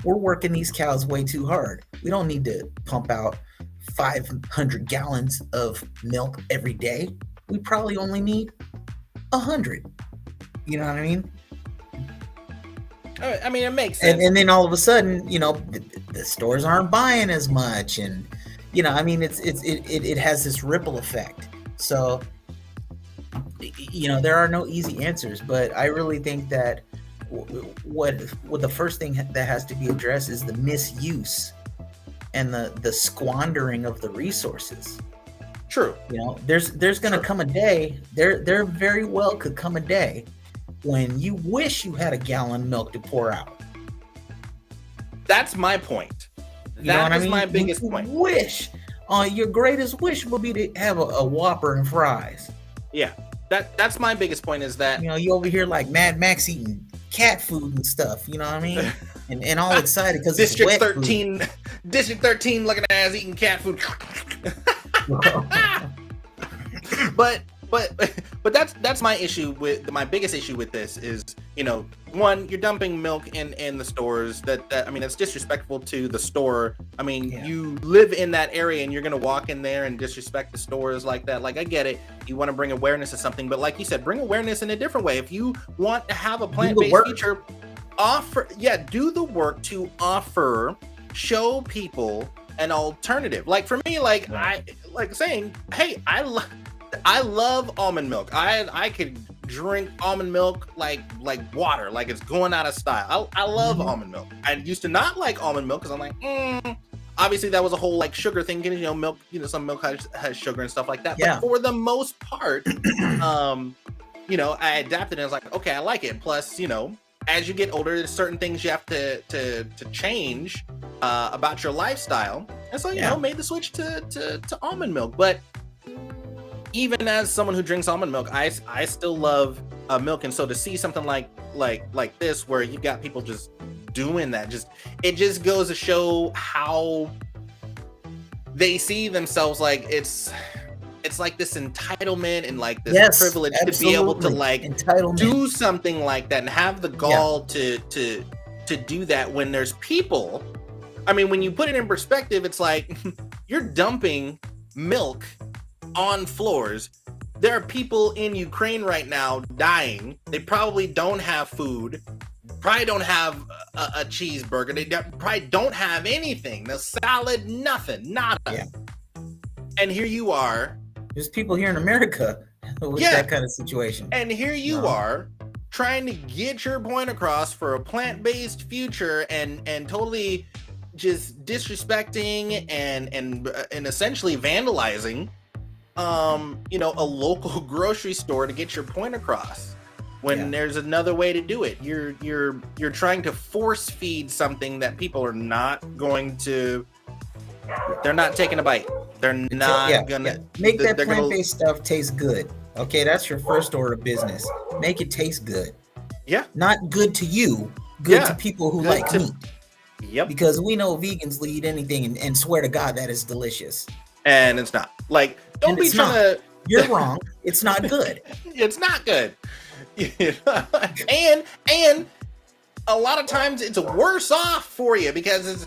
We're working these cows way too hard. We don't need to pump out 500 gallons of milk every day. We probably only need 100. You know what I mean? I mean, it makes sense. And then all of a sudden, the stores aren't buying as much, and I mean, it has this ripple effect. So, there are no easy answers, but I really think that what the first thing that has to be addressed is the misuse and the squandering of the resources. True. There's going to come a day. There very well could come a day when you wish you had a gallon of milk to pour out. That's my point. That is my biggest point. Wish. Your greatest wish will be to have a Whopper and fries. Yeah. That's my biggest point is that you over here like Mad Max eating cat food and stuff, you know what I mean? and all excited because District 13 District 13 looking ass eating cat food. But that's my issue with my biggest issue with this is, one, you're dumping milk in the stores that I mean, that's disrespectful to the store. I mean, You live in that area and you're going to walk in there and disrespect the stores like that. Like, I get it. You want to bring awareness to something, but like you said, bring awareness in a different way. If you want to have a plant-based feature, do the work to show people an alternative. Like for me, I saying, hey, I love almond milk. I could drink almond milk like water, like it's going out of style. I love almond milk. I used to not like almond milk because I'm like, obviously that was a whole like sugar thing. Milk, some milk has sugar and stuff like that. Yeah. But for the most part, I adapted and I was like, okay, I like it. Plus, as you get older, there's certain things you have to change about your lifestyle. And so, made the switch to almond milk. But even as someone who drinks almond milk, I still love milk. And so to see something like this, where you've got people just doing that, it just goes to show how they see themselves. Like it's like this entitlement and like this privilege to be able to like do something like that and have the gall to do that when there's people. I mean, when you put it in perspective, it's like you're dumping milk on floors. There are people in Ukraine right now dying. They probably don't have food, probably don't have a cheeseburger. They probably don't have anything. No salad, nothing, nada. Yeah. And here you are. There's people here in America with that kind of situation. And here you are trying to get your point across for a plant-based future and totally just disrespecting and essentially vandalizing a local grocery store to get your point across when there's another way to do it. You're trying to force feed something that people are not going to. They're not taking a bite. They're not gonna make that plant-based stuff taste good. Okay, that's your first order of business. Make it taste good. Yeah, not good to you, good to people who like meat. Yep. Because we know vegans will eat anything and swear to God that is delicious. And it's not. Like, don't be trying to. You're wrong. It's not good. It's not good. and a lot of times it's worse off for you because it's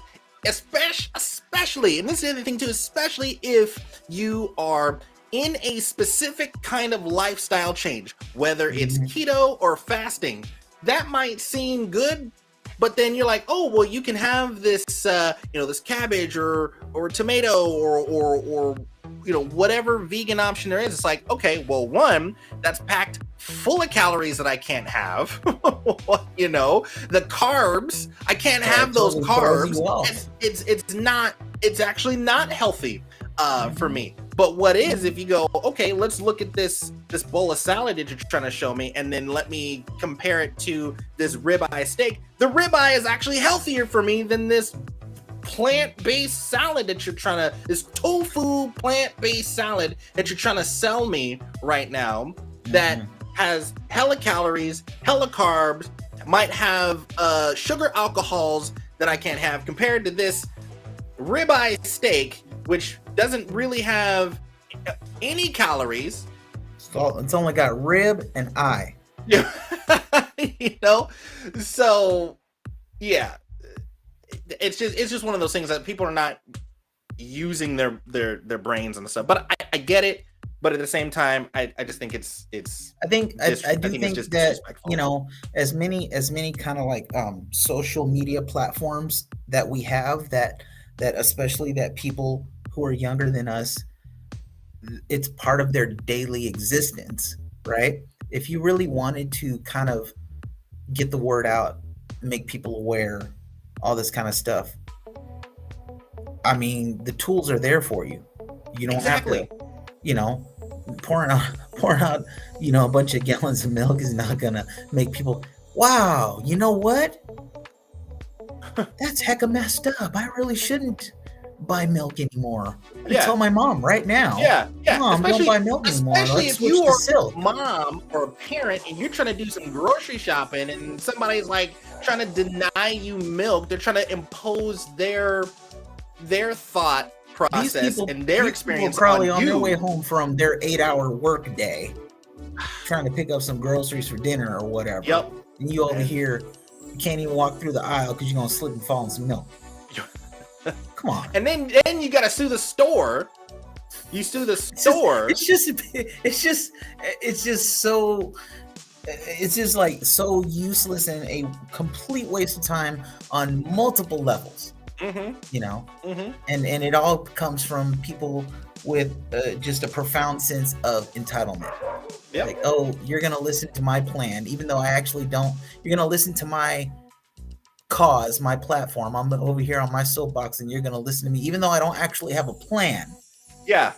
especially, and this is the other thing too, especially if you are in a specific kind of lifestyle change, whether it's keto or fasting, that might seem good. But then you're like, oh, well, you can have this, this cabbage or tomato or whatever vegan option there is. It's like, okay, well, one, that's packed full of calories that I can't have. The carbs, I can't have those carbs. It's actually not healthy for me. But what is, if you go, okay, let's look at this bowl of salad that you're trying to show me, and then let me compare it to this ribeye steak. The ribeye is actually healthier for me than this plant-based salad that you're trying to, this tofu plant-based salad that you're trying to sell me right now, that has hella calories, hella carbs, might have sugar alcohols that I can't have, compared to this ribeye steak, which doesn't really have any calories. So it's only got rib and eye. Yeah. You know? So yeah. It's just one of those things that people are not using their brains and stuff. But I get it. But at the same time, I just think it's. I do think that, you know, as many kind of like social media platforms that we have, that especially that people who are younger than us, it's part of their daily existence, right? If you really wanted to kind of get the word out, make people aware, all this kind of stuff, I mean, the tools are there for you. You don't have to, you know, pouring out, you know, a bunch of gallons of milk is not gonna make people, wow, you know what? That's hecka messed up. I really shouldn't buy milk anymore. I tell my mom right now. Yeah. Mom, don't buy milk anymore. Especially if you are a mom or a parent and you're trying to do some grocery shopping and somebody's like trying to deny you milk. They're trying to impose their thought process and their experience probably on their way home from their 8-hour work day, trying to pick up some groceries for dinner or whatever. Yep. And you over here, you can't even walk through the aisle because you're gonna slip and fall in some milk. Come on. And then you gotta sue the store. You sue the store. It's just like so useless and a complete waste of time on multiple levels. You know, and it all comes from people with just a profound sense of entitlement. Like, oh, you're gonna listen to my plan, even though I actually don't. You're gonna listen to my cause, my platform. I'm over here on my soapbox, and you're gonna listen to me, even though I don't actually have a plan. Yeah,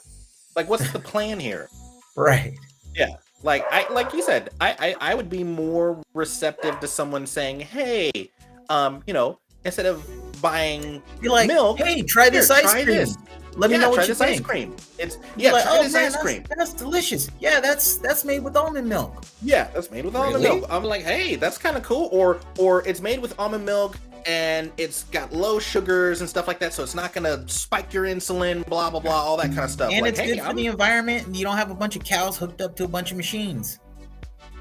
like what's the plan here? Right. Yeah, like you said, I would be more receptive to someone saying, hey, you know, instead of buying milk, hey, try this ice cream. This. Let me know what you Ice think. cream. It's try this ice cream. That's delicious. Yeah, that's made with almond milk. Yeah, that's made with almond milk. I'm like, hey, that's kind of cool. Or it's made with almond milk and it's got low sugars and stuff like that, so it's not gonna spike your insulin, blah blah blah, all that kind of stuff. And like, it's good for the environment, and you don't have a bunch of cows hooked up to a bunch of machines.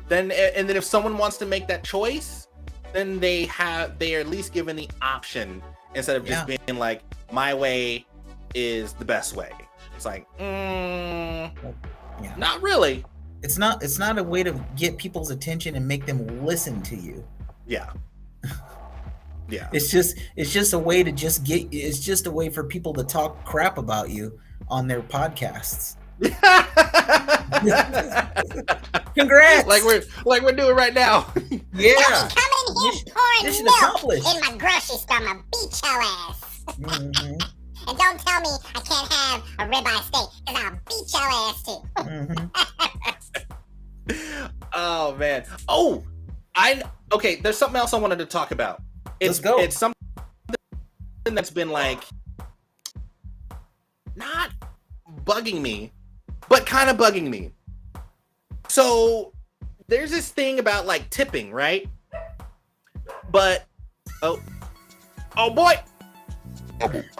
Then if someone wants to make that choice, then they are at least given the option instead of just being like, my way is the best way. It's like, not really. It's not a way to get people's attention and make them listen to you. Yeah. Yeah. It's just a way to it's just a way for people to talk crap about you on their podcasts. Congrats. Like we're doing right now. Yeah. Coming in here pouring milk in my grocery store. I'm gonna beat your ass. And don't tell me I can't have a ribeye steak, because I'll beat your ass too. Oh man. Oh, okay, there's something else I wanted to talk about. Let's go. It's something that's been like not bugging me, but kind of bugging me. So there's this thing about like tipping, right? But oh boy.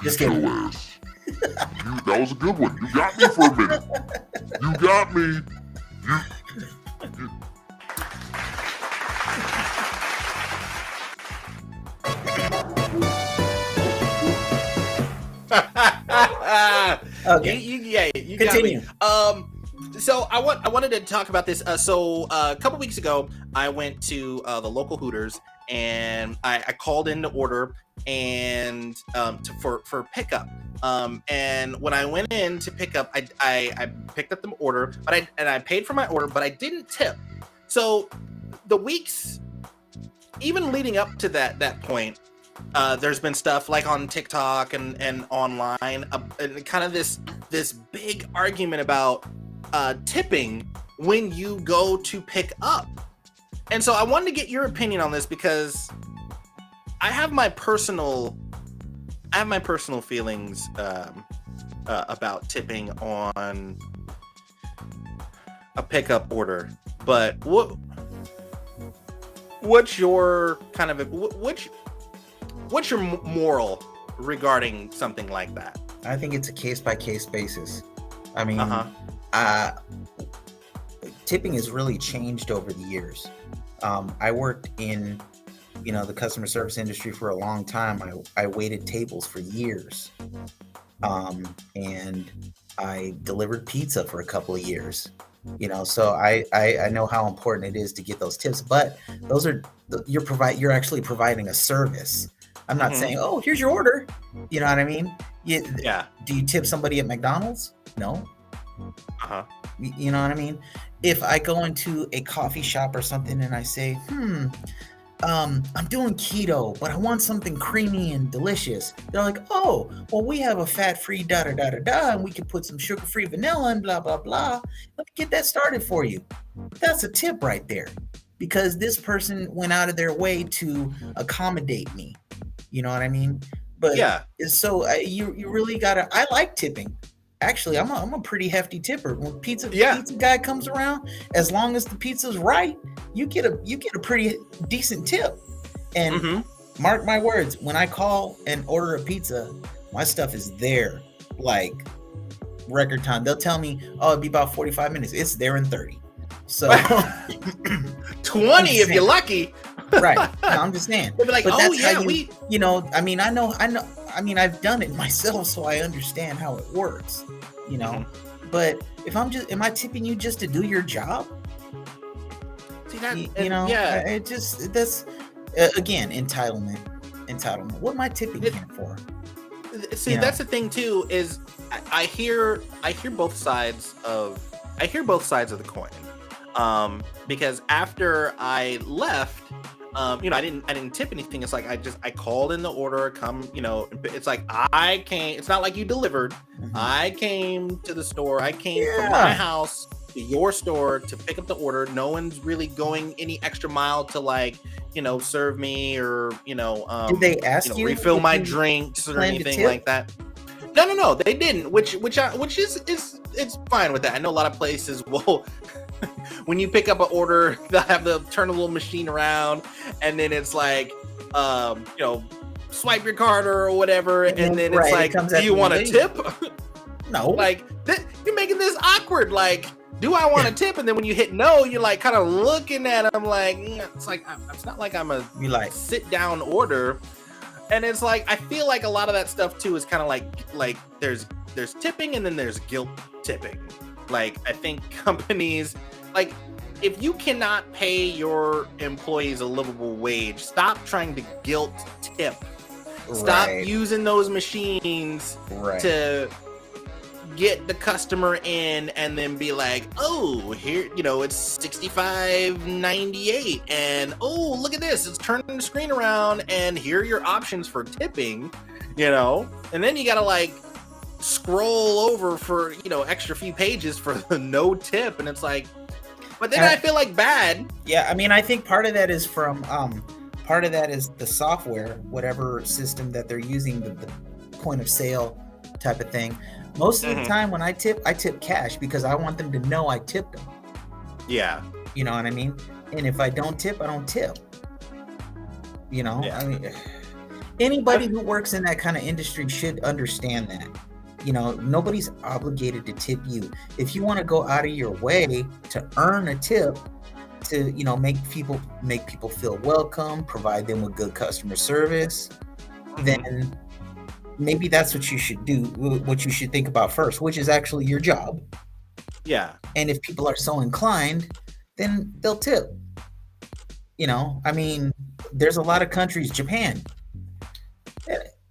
Just kidding. That was a good one. You got me for a minute. You got me. Okay. You continue. Got me. So I wanted to talk about this. So a couple weeks ago, I went to the local Hooters and I called in to order and for pickup. And when I went in to pick up, I picked up the order, but I paid for my order, but I didn't tip. So the weeks, even leading up to that point, there's been stuff like on TikTok and online, and kind of this this big argument about tipping when you go to pick up. And so I wanted to get your opinion on this because I have my personal feelings about tipping on a pickup order. But what's your kind of what's your moral regarding something like that? I think it's a case-by-case basis. I mean, tipping has really changed over the years. I worked in, the customer service industry for a long time. I waited tables for years. And I delivered pizza for a couple of years. So I know how important it is to get those tips, but those are you're actually providing a service. I'm not saying, oh, here's your order. You know what I mean? Yeah. Do you tip somebody at McDonald's? No. You know what I mean? If I go into a coffee shop or something and I say, I'm doing keto, but I want something creamy and delicious. They're like, oh, well, we have a fat-free da-da-da-da-da, and we can put some sugar-free vanilla and blah, blah, blah. Let me get that started for you. That's a tip right there, because this person went out of their way to accommodate me. You know what I mean? But yeah. So you really gotta. I like tipping. Actually, I'm a pretty hefty tipper. When pizza guy comes around, as long as the pizza's right, you get a pretty decent tip. And mark my words, when I call and order a pizza, my stuff is there like record time. They'll tell me, oh, it'd be about 45 minutes. It's there in 30. So 20 if you're lucky. Right. No, I'm just saying. They'll be like, oh yeah, I've done it myself, so I understand how it works, But if am I tipping you just to do your job? See that? That's again, entitlement. What am I tipping here for? See, that's the thing too, is I hear both sides of the coin. Because after I left, I didn't tip anything. It's like I called in the order, it's like it's not like you delivered. I came to the store. I came from my house to your store to pick up the order. No one's really going any extra mile to serve me or, did they ask you refill my drinks or anything like that? No, they didn't, which is it's fine with that. I know a lot of places will when you pick up an order, they'll have to turn a little machine around, and then it's like, swipe your card or whatever, and then it's like, do you want a tip? No. Like, you're making this awkward. Like, do I want a tip? And then when you hit no, you're like kind of looking at them like, it's like, it's not like I'm a sit down order. And it's like, I feel like a lot of that stuff too is kind of like there's tipping and then there's guilt tipping. Like, I think companies, like, if you cannot pay your employees a livable wage, stop trying to guilt tip. Stop using those machines to get the customer in and then be like, oh, here, it's $65.98, and oh, look at this, it's turning the screen around, and here are your options for tipping, and then you gotta scroll over for extra few pages for the no tip, and it's like, but then I feel like bad. Yeah, I mean, I think part of that is from part of that is the software, whatever system that they're using, the point of sale type of thing. Most of the time when I tip cash because I want them to know I tipped them. Yeah. You know what I mean? And if I don't tip, I don't tip. I mean, anybody who works in that kind of industry should understand that. Nobody's obligated to tip you. If you want to go out of your way to earn a tip, to make people feel welcome, provide them with good customer service, then maybe that's what you should do, what you should think about first, which is actually your job. Yeah. And if people are so inclined, then they'll tip. I mean, there's a lot of countries, Japan,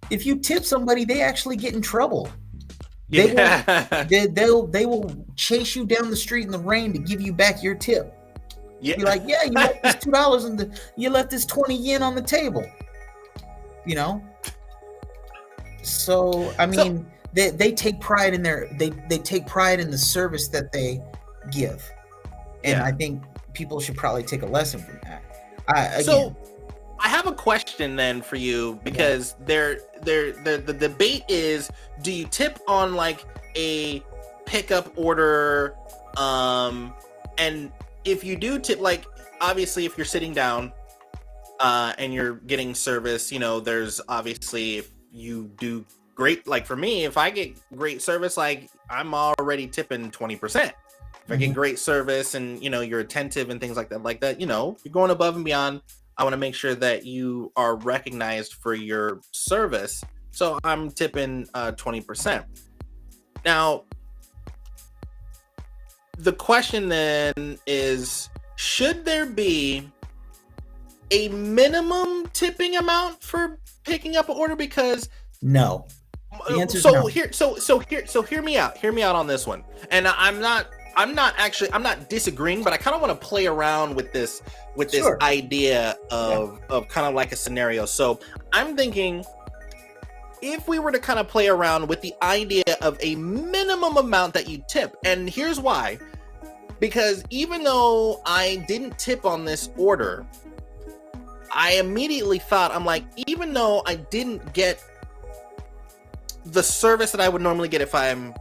if you tip somebody, they actually get in trouble. They will chase you down the street in the rain to give you back your tip. Yeah. Be like, yeah, you left this $2 and you left this 20 yen on the table. So I mean, they take pride in they take pride in the service that they give, and I think people should probably take a lesson from that. So I have a question then for you, because the debate is, do you tip on like a pickup order, and if you do tip, like obviously if you're sitting down and you're getting service, you know, there's obviously, if you do great, like for me, if I get great service, like I'm already tipping 20%. If I get great service and, you know, you're attentive and things like that, you know, you're going above and beyond. I want to make sure that you are recognized for your service. So I'm tipping 20%. Now, the question then is, should there be a minimum tipping amount for picking up an order? Because no. The answer is no. Hear me out on this one. And I'm not disagreeing, but I kind of want to play around with this idea of kind of like a scenario. So I'm thinking, if we were to kind of play around with the idea of a minimum amount that you tip, and here's why. Because even though I didn't tip on this order, I immediately thought, I'm like, even though I didn't get the service that I would normally get if I'm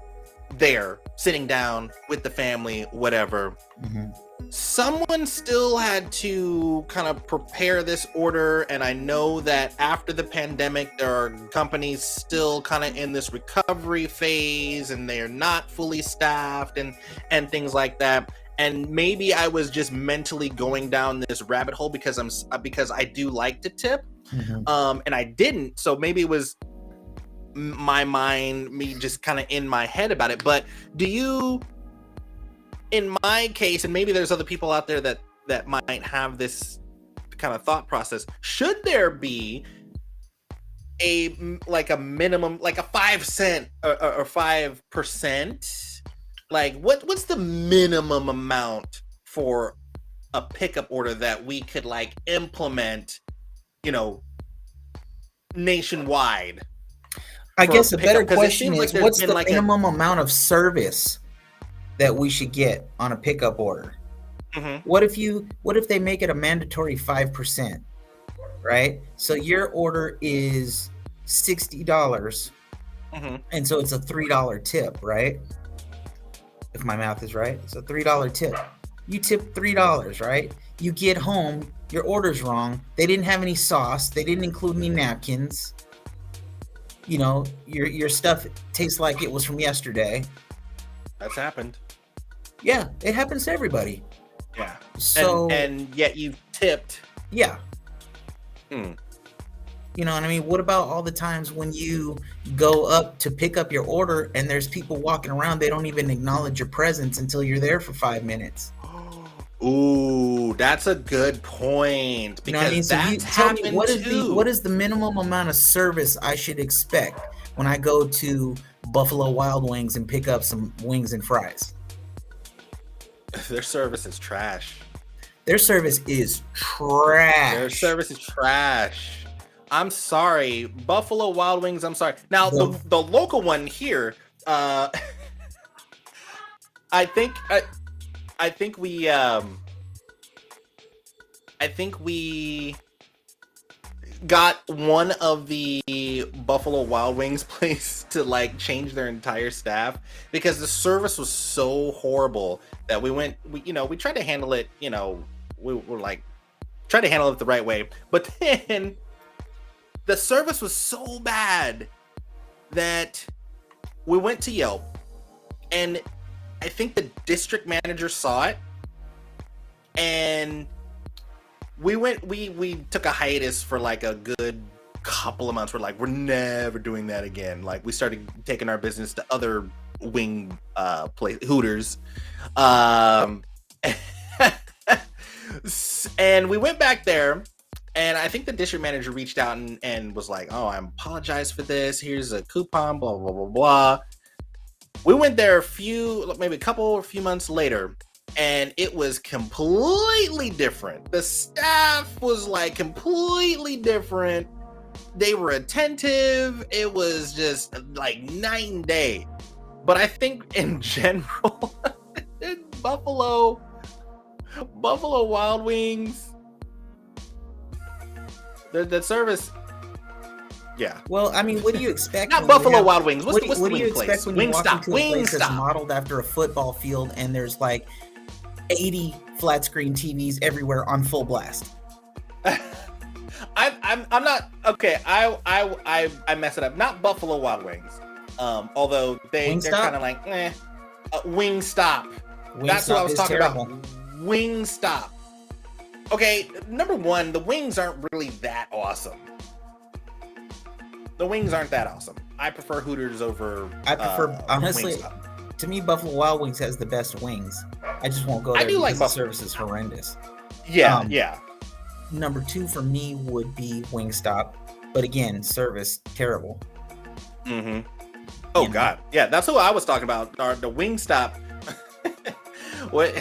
there sitting down with the family, whatever, someone still had to kind of prepare this order. And I know that after the pandemic, there are companies still kind of in this recovery phase, and they're not fully staffed and things like that. And maybe I was just mentally going down this rabbit hole because I do like to tip, and I didn't. So maybe it was my mind, me just kind of in my head about it. But do you, in my case, and maybe there's other people out there that might have this kind of thought process, should there be a minimum, like a 5 cent or 5%? Like what's the minimum amount for a pickup order that we could like implement, you know, nationwide? I guess a better question is, what's the minimum amount of service that we should get on a pickup order? What if they make it a mandatory 5%, right? So your order is $60, and so it's a $3 tip, right? If my math is right, it's a $3 tip. You tip $3, right? You get home, your order's wrong. They didn't have any sauce. They didn't include any napkins. You know, your stuff tastes like it was from yesterday. That's happened. Yeah, it happens to everybody. Yeah. So and yet you tipped. Yeah. You know what I mean? What about all the times when you go up to pick up your order and there's people walking around, they don't even acknowledge your presence until you're there for 5 minutes? Ooh, that's a good point. Because you know what I mean? So you tell me, what is the minimum amount of service I should expect when I go to Buffalo Wild Wings and pick up some wings and fries? Their service is trash. Their service is trash. Their service is trash. I'm sorry, Buffalo Wild Wings. I'm sorry. Now the local one here, I think we got one of the Buffalo Wild Wings place to like change their entire staff because the service was so horrible that we tried to handle it, you know, we were like trying to handle it the right way, but then the service was so bad that we went to Yelp, and I think the district manager saw it, and we took a hiatus for like a good couple of months. We're like, we're never doing that again. Like, we started taking our business to other wing place, Hooters, and we went back there. And I think the district manager reached out and was like, oh, I apologize for this. Here's a coupon, blah, blah, blah, blah. We went there a few months later, and it was completely different. The staff was like completely different. they were attentive. It was just like night and day. But I think in general, Buffalo Wild Wings, the service. Yeah. Well, I mean, what do you expect? Not Buffalo Wild Wings. What's the do you expect when you walk into a place that's Wingstop. modeled after a football field and there's like 80 flat screen TVs everywhere on full blast? I'm not okay. I mess it up. Not Buffalo Wild Wings. Although they're kind of like Wingstop. That's what I was talking about. Wingstop. Okay, number one, the wings aren't really that awesome. The wings aren't that awesome. I prefer Hooters over. Honestly, Wingstop. To me, Buffalo Wild Wings has the best wings. I just won't go there. I do like the service is horrendous. Yeah, yeah. Number 2 for me would be Wingstop, but again, service terrible. Mm-hmm. Oh God, yeah, that's who I was talking about. The Wingstop. What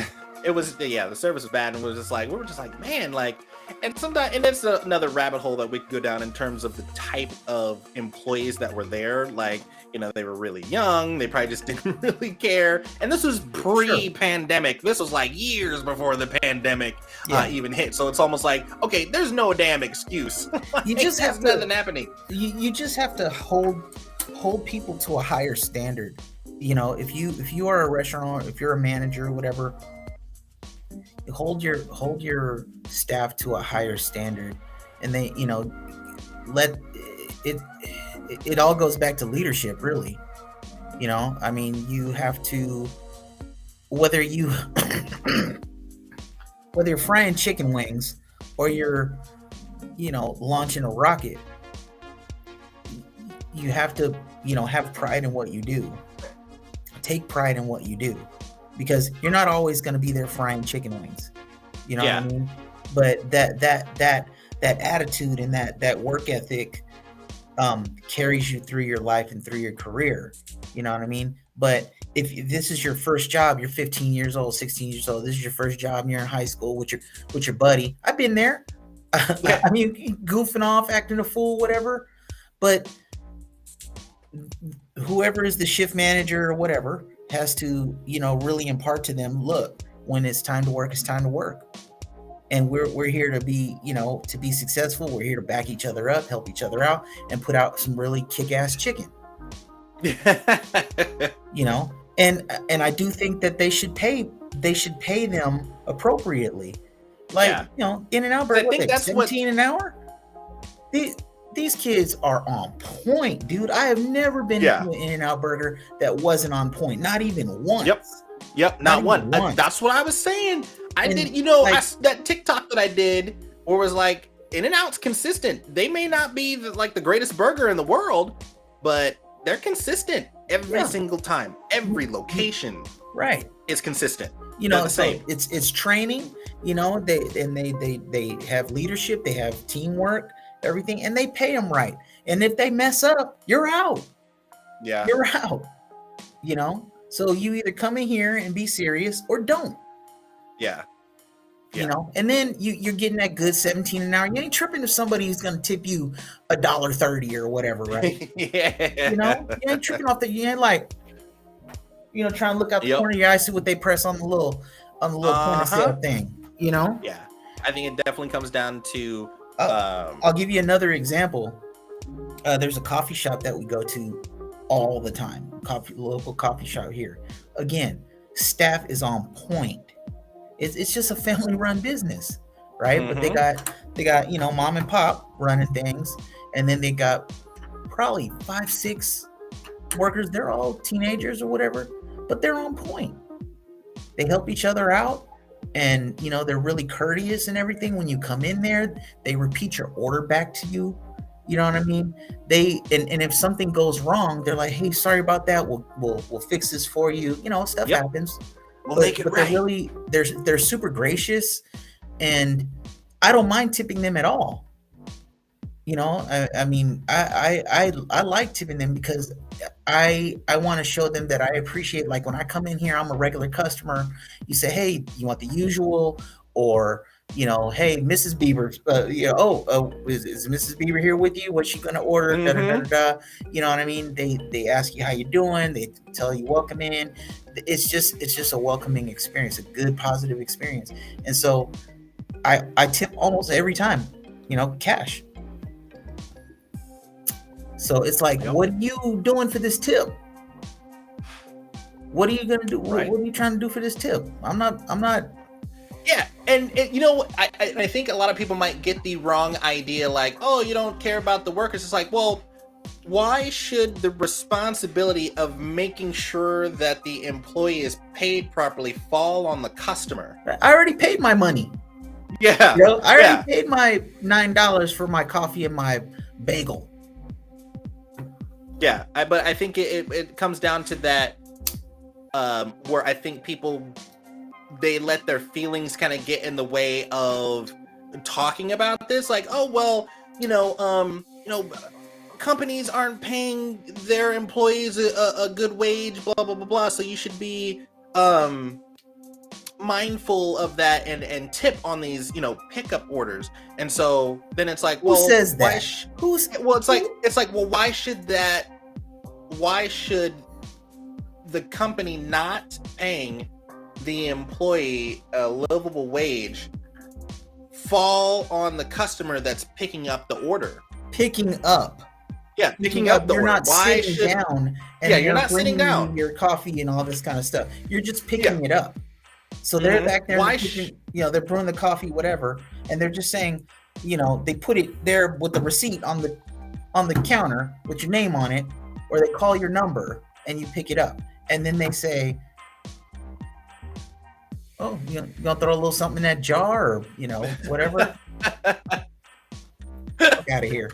it was? Yeah, the service was bad, and we were just like, man, like. And sometimes, and that's another rabbit hole that we could go down in terms of the type of employees that were there. Like, you know, they were really young. They probably just didn't really care. And this was pre-pandemic. Sure. This was like years before the pandemic even hit. So it's almost like, okay, there's no damn excuse. You just have nothing happening. You just have to hold people to a higher standard. You know, if you are a restaurant, if you're a manager or whatever, hold your staff to a higher standard, and they, you know, let it all goes back to leadership, really. You know, I mean, you have to, whether you're frying chicken wings or you're, you know, launching a rocket, you have to, you know, have pride in what you do. Take pride in what you do. Because you're not always going to be there frying chicken wings, you know what I mean? But that attitude and that work ethic carries you through your life and through your career, you know what I mean? But if this is your first job, you're 15 years old, 16 years old, this is your first job, and you're in high school with your buddy. I've been there. I mean, goofing off, acting a fool, whatever. But whoever is the shift manager or whatever has to, you know, really impart to them, look, when it's time to work, it's time to work. And we're here to be, you know, to be successful. We're here to back each other up, help each other out, and put out some really kick-ass chicken. You know, and I do think that they should pay them appropriately. Like, you know, In-N-Out Burger, I think that's 17 an hour. These kids are on point, dude. I have never been to an In-N-Out Burger that wasn't on point. Not even once. Yep. Not one. That's what I was saying. Did, you know, like, that TikTok that I did, where it was like, In-N-Out's consistent. They may not be the greatest burger in the world, but they're consistent every single time. Every location, is consistent. You know, so it's training. You know, they have leadership. They have teamwork. Everything, and they pay them right. And if they mess up, you're out. You're out. You know, so you either come in here and be serious or don't. You know, and then you're getting that good 17 an hour. You ain't tripping if somebody's gonna tip you $1.30 or whatever, right? You know, you ain't tripping off that. You ain't like, you know, trying to look out the corner of your eye, see what they press on the little point of sale thing. You know? Yeah, I think it definitely comes down to. I'll give you another example. There's a coffee shop that we go to all the time. Local coffee shop here. Again, staff is on point. It's just a family-run business, right? Mm-hmm. But they got you know, mom and pop running things, and then they got probably 5-6 workers. They're all teenagers or whatever, but they're on point. They help each other out. And, you know, they're really courteous and everything. When you come in there, they repeat your order back to you. You know what I mean? And if something goes wrong, they're like, hey, sorry about that. We'll fix this for you. You know, stuff happens. We'll make it right. They're super gracious, and I don't mind tipping them at all. You know, I mean, I like tipping them because I want to show them that I appreciate, like when I come in here, I'm a regular customer. You say, hey, you want the usual, or hey, Mrs. Bieber, is Mrs. Bieber here with you? What's she gonna order? Da, da, da, da, da. You know what I mean? They ask you how you doing. They tell you welcome in. It's just a welcoming experience, a good positive experience. And so I tip almost every time, cash. So it's like, what are you doing for this tip? What are you gonna do? Right. What are you trying to do for this tip? I'm not. Yeah, and I think a lot of people might get the wrong idea, like, oh, you don't care about the workers. It's like, well, why should the responsibility of making sure that the employee is paid properly fall on the customer? I already paid my money. Yeah, I already paid my $9 for my coffee and my bagel. Yeah, but I think it comes down to that, where I think people, they let their feelings kind of get in the way of talking about this. Like, oh, well, companies aren't paying their employees a good wage, blah, blah, blah, blah. So you should be mindful of that and tip on these, pickup orders. And so then it's like, well, who says that? Why should the company not paying the employee a livable wage fall on the customer that's picking up the order? Picking up the you're order. Not sitting down. And you're not sitting down. Your coffee and all this kind of stuff. You're just picking it up. So they're back there. They're brewing the coffee, whatever, and they're just saying, they put it there with the receipt on the counter with your name on it, or they call your number and you pick it up, and then they say, oh, you gonna throw a little something in that jar, or whatever. Fuck out of here.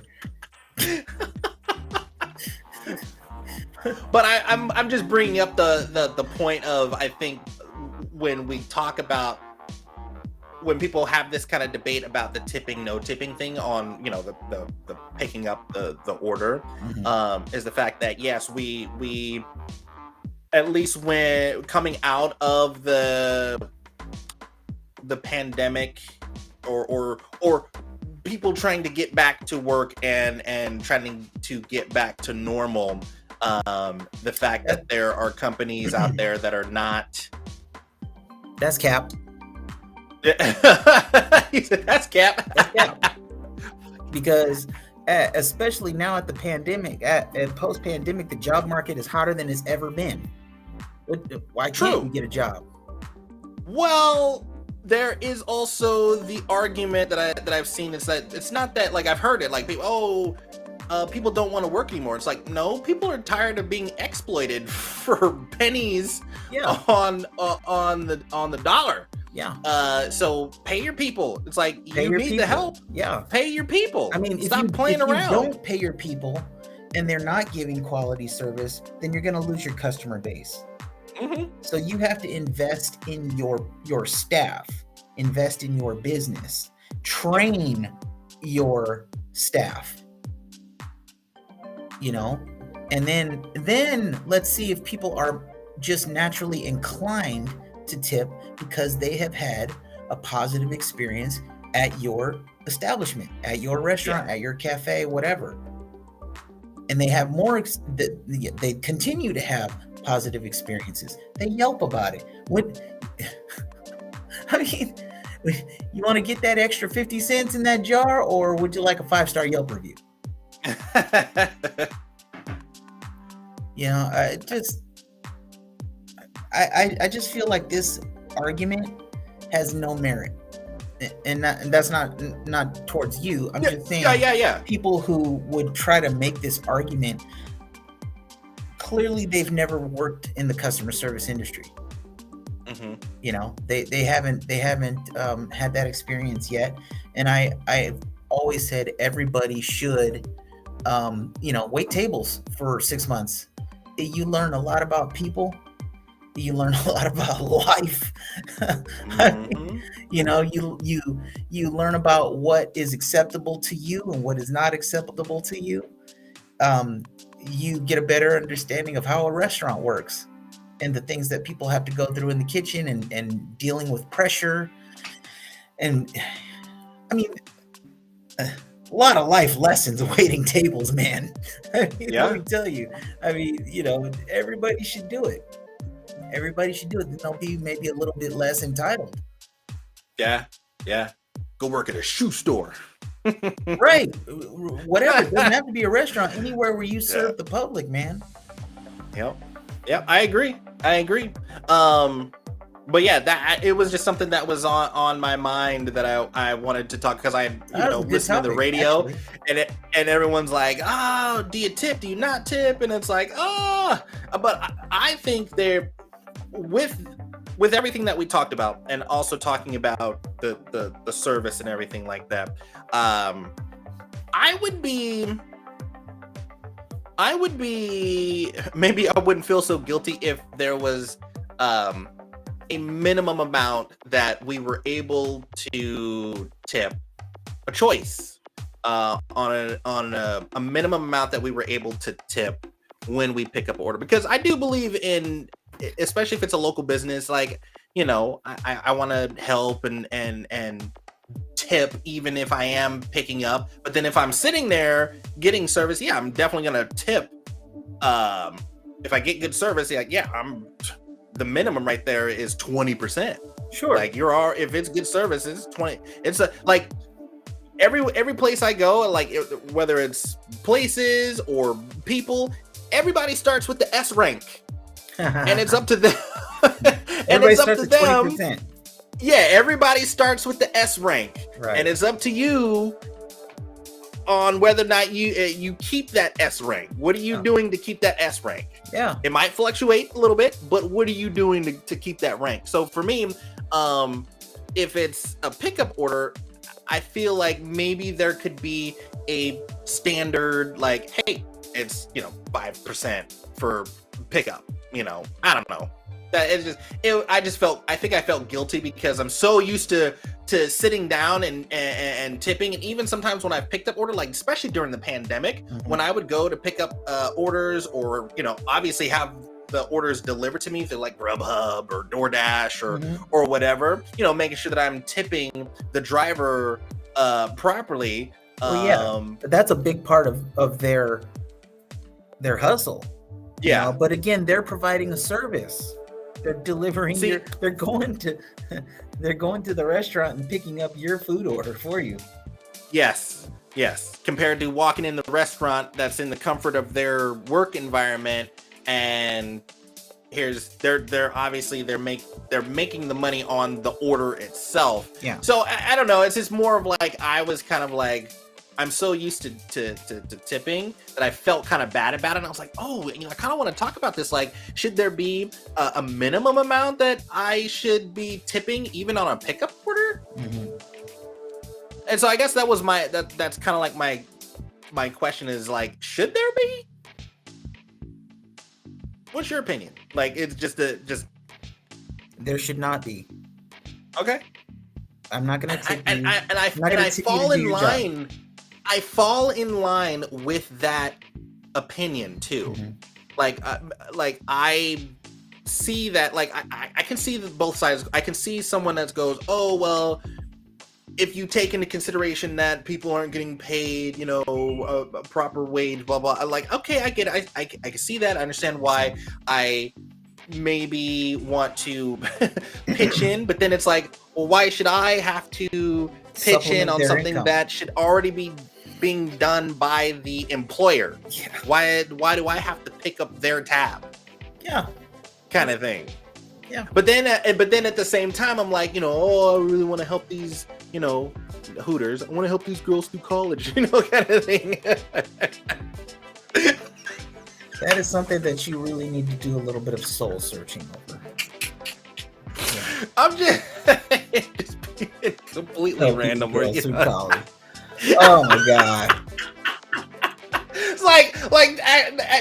But I'm just bringing up the point of, I think, when we talk about, when people have this kind of debate about the tipping, no tipping thing on, the picking up the order, is the fact that, yes, we at least when coming out of the pandemic, or people trying to get back to work and trying to get back to normal, the fact that there are companies out there that are not. That's cap. He said, that's cap. That's cap. Because especially now at the pandemic, at post-pandemic, the job market is hotter than it's ever been. Why can't you get a job? Well, there is also the argument that I've seen, is that it's not that, like, I've heard it, like, people don't want to work anymore. It's like, no, people are tired of being exploited for pennies on the dollar. Yeah. So pay your people. It's like, you need the help. Yeah. Pay your people. I mean, stop playing around. If you don't pay your people and they're not giving quality service, then you're going to lose your customer base. So you have to invest in your staff, invest in your business, train your staff, and then let's see if people are just naturally inclined to tip because they have had a positive experience at your establishment, at your restaurant, at your cafe, whatever. And they have they continue to have positive experiences. They Yelp about it. You want to get that extra 50 cents in that jar, or would you like a 5-star Yelp review? I just feel like this argument has no merit, and that's not towards you. I'm just saying, people who would try to make this argument, clearly they've never worked in the customer service industry. They haven't had that experience yet, and I've always said everybody should wait tables for 6 months. You learn a lot about people. You learn a lot about life. You learn about what is acceptable to you and what is not acceptable to you. You get a better understanding of how a restaurant works and the things that people have to go through in the kitchen and dealing with pressure. And I mean, a lot of life lessons waiting tables, man. Let me tell you. I mean, everybody should do it. Everybody should do it. Then they'll be maybe a little bit less entitled. Yeah. Go work at a shoe store. Right. Whatever. It doesn't have to be a restaurant. Anywhere where you serve the public, man. Yep. I agree. But yeah, it was just something that was on my mind that I wanted to talk, because I listen to the radio, actually. and everyone's like, oh, do you tip? Do you not tip? And it's like, but I think they're with everything that we talked about, and also talking about the service and everything like that. I would be maybe I wouldn't feel so guilty if there was a minimum amount that we were able to tip, a choice on a minimum amount that we were able to tip when we pick up an order, because I do believe in, especially if it's a local business, like, I want to help and tip even if I am picking up. But then if I'm sitting there getting service, I'm definitely gonna tip. If I get good service, the minimum right there is 20%. Sure. Like if it's good service, it's 20. It's like every place I go, like whether it's places or people, everybody starts with the S rank, and it's up to them. And it's up to them. 20%. Yeah, everybody starts with the S rank, right. And it's up to you on whether or not you keep that S rank. What are you doing to keep that S rank? Yeah, it might fluctuate a little bit, but what are you doing to keep that rank? So for me, if it's a pickup order, I feel like maybe there could be a standard, like, hey, it's 5% for pickup. I don't know. I think I felt guilty because I'm so used to sitting down and tipping. And even sometimes when I've picked up order, like especially during the pandemic, when I would go to pick up orders, or obviously have the orders delivered to me through like Grubhub or DoorDash or whatever, making sure that I'm tipping the driver properly. That's a big part of their hustle. Yeah, but again, they're providing a service. They're delivering. They're going to the restaurant and picking up your food order for you. Yes. Compared to walking in the restaurant that's in the comfort of their work environment, and they're obviously making the money on the order itself. Yeah. So I don't know. It's just more of like, I was kind of like, I'm so used to tipping that I felt kind of bad about it. And I was like, I kind of want to talk about this. Like, should there be a minimum amount that I should be tipping even on a pickup order? And so I guess that was that's kind of like my question is like, should there be? What's your opinion? Like, it's just there should not be. Okay. I'm not gonna tip you. I fall in line. I fall in line with that opinion too. Like I see that, like I can see both sides. I can see someone that goes, oh, well, if you take into consideration that people aren't getting paid, a proper wage, blah, blah. Like, okay, I get it. I can see that. I understand why I maybe want to pitch in, but then it's like, well, why should I have to pitch in on something that should already be being done by the employer? Yeah. Why do I have to pick up their tab? Yeah. Kind of thing. Yeah. But then at the same time, I'm like, I really want to help these, Hooters. I want to help these girls through college, kind of thing. That is something that you really need to do a little bit of soul searching over. Yeah. I'm just being completely random. Through college. Oh my god! It's like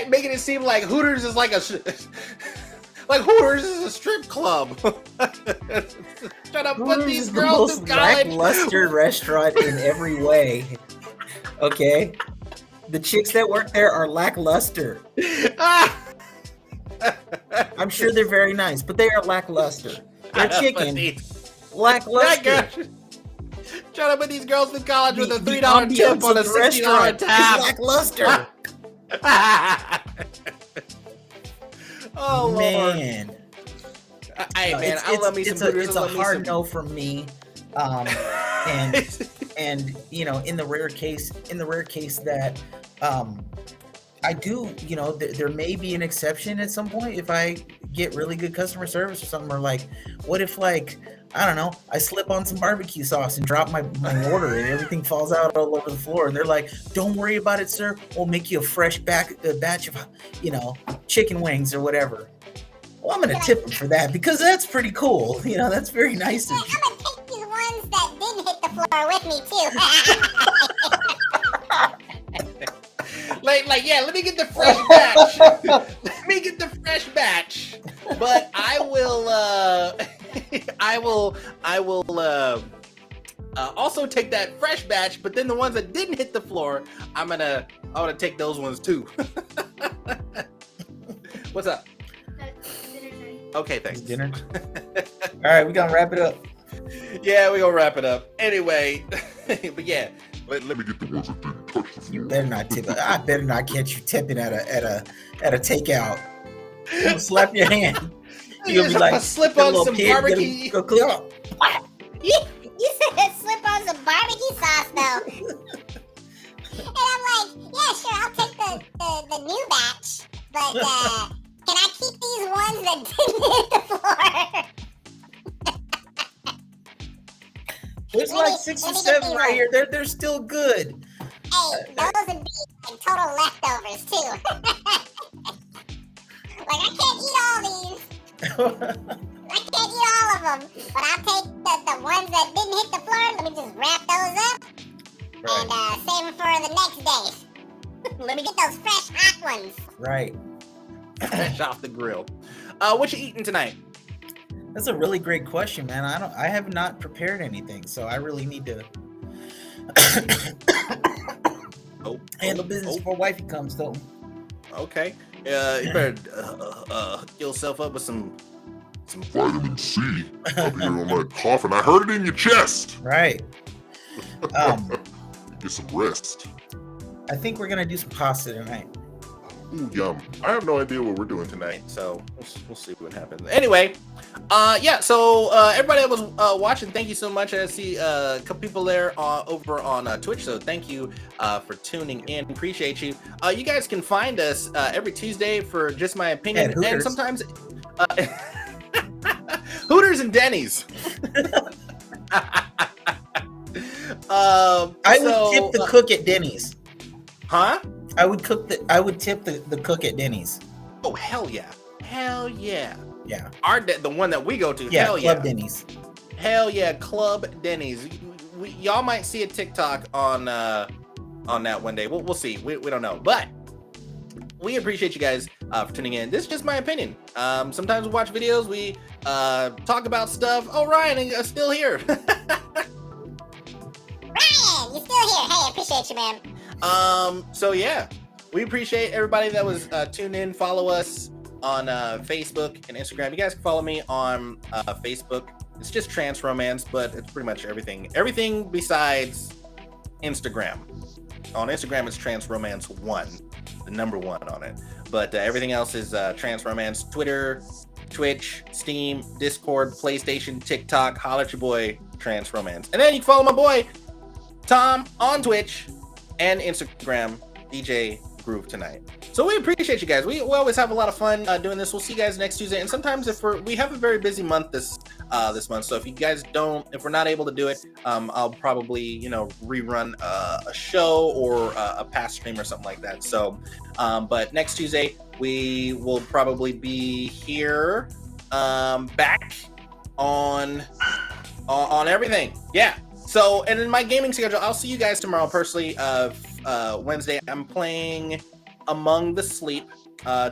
making it seem like Hooters is like Hooters is a strip club. Shut up, put these girls through college. Lackluster restaurant in every way. Okay, the chicks that work there are lackluster. I'm sure they're very nice, but they are lackluster. They're chicken. Lackluster. Trying to put these girls in college with a $3 tip on a $60 tab. Lackluster. Oh man. Lord. Man, I love me some Hooters. It's a hard no from me. And you know, in the rare case that I do, you know, there may be an exception at some point if I get really good customer service or something, or like, what if, like, I don't know, I slip on some barbecue sauce and drop my order and everything falls out all over the floor, and they're like, don't worry about it, sir, we'll make you a fresh batch of, you know, chicken wings or whatever. Well, I'm gonna tip them for that because that's pretty cool. You know, that's very nice of you. I'm gonna take these ones that didn't hit the floor with me too. like, yeah, let me get the fresh batch. Let me get the fresh batch. But I will also take that fresh batch, but then the ones that didn't hit the floor, I want to take those ones too. What's up? Okay, thanks. Dinner. All right, we gonna wrap it up. Yeah, we gonna wrap it up. Anyway, but yeah, let me get the ones that didn't touch the floor. You better not tip. I better not catch you tipping at a takeout. You'll slap your hand. You'll be like, slip on some barbecue. Go clear up. You said slip on some barbecue sauce though. And I'm like, yeah, sure, I'll take the new batch, but can I keep these ones that didn't hit the floor? There's like 6 or 7 right here. They're still good. Hey, those would be like total leftovers too. Like, I can't eat all these. I can't eat all of them, but I'll take the ones that didn't hit the floor. Let me just wrap those up and save them for the next day. Let me get those fresh hot ones. Right. Fresh off the grill. What you eating tonight? That's a really great question, man. I have not prepared anything, so I really need to handle business before wifey comes, though. Okay. You better hook yourself up with some vitamin C up here on that cough, and I heard it in your chest. Right. Get some rest. I think we're gonna do some pasta tonight. Ooh, yum. I have no idea what we're doing tonight. So we'll see what happens. Anyway, yeah. So everybody that was watching, thank you so much. I see a couple people there over on Twitch. So thank you for tuning in. Appreciate you. You guys can find us every Tuesday for Just My Opinion, and sometimes Hooters and Denny's. I would tip the cook at Denny's. Huh? I would tip the cook at Denny's. Oh, hell yeah. Hell yeah. Yeah. The one that we go to. Yeah, hell Club yeah. Denny's. Hell yeah, Club Denny's. Y'all might see a TikTok on that one day. We'll see. We don't know. But we appreciate you guys for tuning in. This is just my opinion. Sometimes we watch videos. We talk about stuff. Oh, Ryan is still here. Ryan, you're still here. Hey, I appreciate you, man. So yeah, we appreciate everybody that was tuned in. Follow us on Facebook and Instagram. You guys can follow me on Facebook. It's just Trans Romance, but it's pretty much everything besides Instagram. On Instagram, it's Trans Romance 1, the number 1 on it. But everything else is Trans Romance. Twitter, Twitch, Steam, Discord, PlayStation, TikTok. Holla at your boy, Trans Romance. And then you can follow my boy Tom on Twitch and Instagram, DJ Groove Tonight. So we appreciate you guys. We always have a lot of fun doing this. We'll see you guys next Tuesday. And sometimes we have a very busy month this month. So if you guys if we're not able to do it, I'll probably rerun a show or a past stream or something like that. So, but next Tuesday we will probably be here back on everything. Yeah. So, and in my gaming schedule, I'll see you guys tomorrow personally. Wednesday, I'm playing Among the Sleep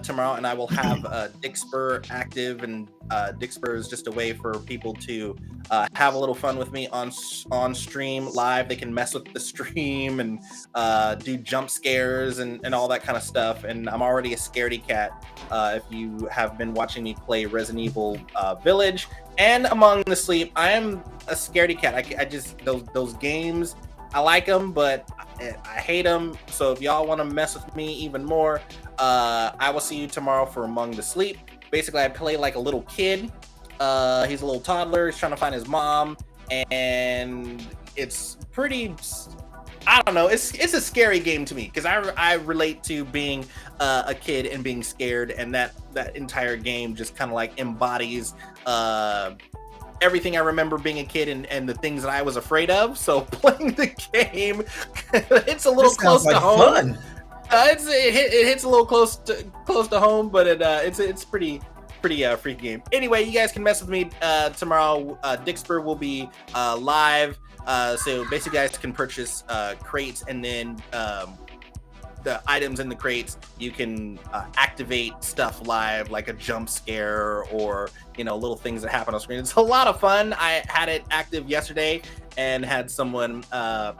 tomorrow, and I will have Dixper active, and Dixper is just a way for people to have a little fun with me on stream live. They can mess with the stream and do jump scares and all that kind of stuff. And I'm already a scaredy cat. If you have been watching me play Resident Evil Village and Among the Sleep, I am a scaredy cat. I just those games, I like them, but I hate them. So if y'all want to mess with me even more, I will see you tomorrow for Among the Sleep. Basically, I play like a little kid. He's a little toddler. He's trying to find his mom, and it's pretty. I don't know. It's a scary game to me because I relate to being a kid and being scared, and that entire game just kind of like embodies everything I remember being a kid and the things that I was afraid of. So playing the game, it's a little close to home. Fun. It hits a little close to home, but it's pretty freaky game. Anyway, you guys can mess with me tomorrow. Dixper will be live, so basically, you guys can purchase crates, and then the items in the crates, you can activate stuff live, like a jump scare or little things that happen on screen. It's a lot of fun. I had it active yesterday and had someone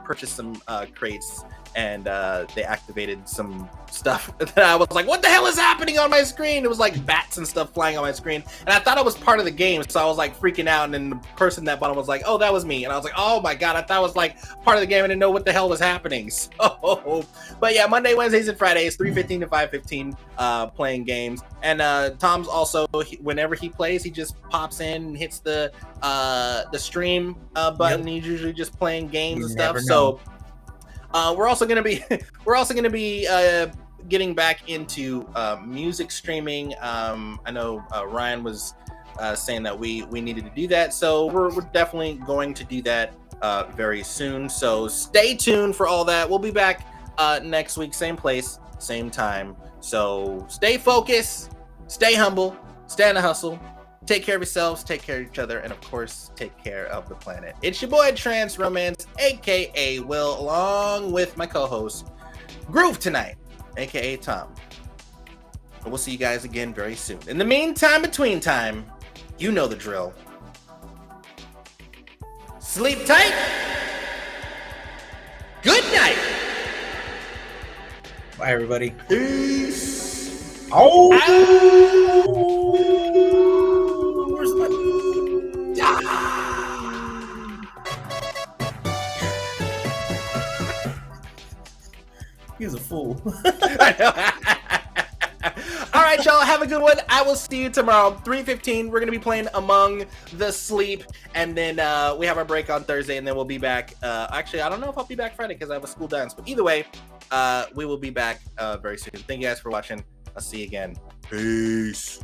purchase some crates, and they activated some stuff that I was like, what the hell is happening on my screen? It was like bats and stuff flying on my screen, and I thought it was part of the game, so I was like freaking out, and then the person that bought it was like, oh, that was me, and I was like, oh my god, I thought it was like part of the game. I didn't know what the hell was happening. So, but yeah, Monday, Wednesdays, and Fridays, 3:15 to 5:15, playing games. And Tom's also, whenever he plays, he just pops in and hits the stream button. Yep. He's usually just playing games and stuff. So we're also gonna be getting back into music streaming. I know Ryan was saying that we needed to do that, so we're definitely going to do that very soon. So stay tuned for all that. We'll be back next week, same place, same time. So stay focused, stay humble, stay on the hustle. Take care of yourselves, take care of each other, and of course, take care of the planet. It's your boy Trance Romance, aka Will, along with my co-host Groove Tonight, aka Tom. And we'll see you guys again very soon. In the meantime, between time, you know the drill. Sleep tight. Good night. Bye, everybody. Peace. Oh. He was a fool. All right, y'all, have a good one. I will see you tomorrow, 3:15. We're going to be playing Among the Sleep, and then we have our break on Thursday, and then we'll be back. Actually, I don't know if I'll be back Friday because I have a school dance, but either way, we will be back very soon. Thank you guys for watching. I'll see you again. Peace.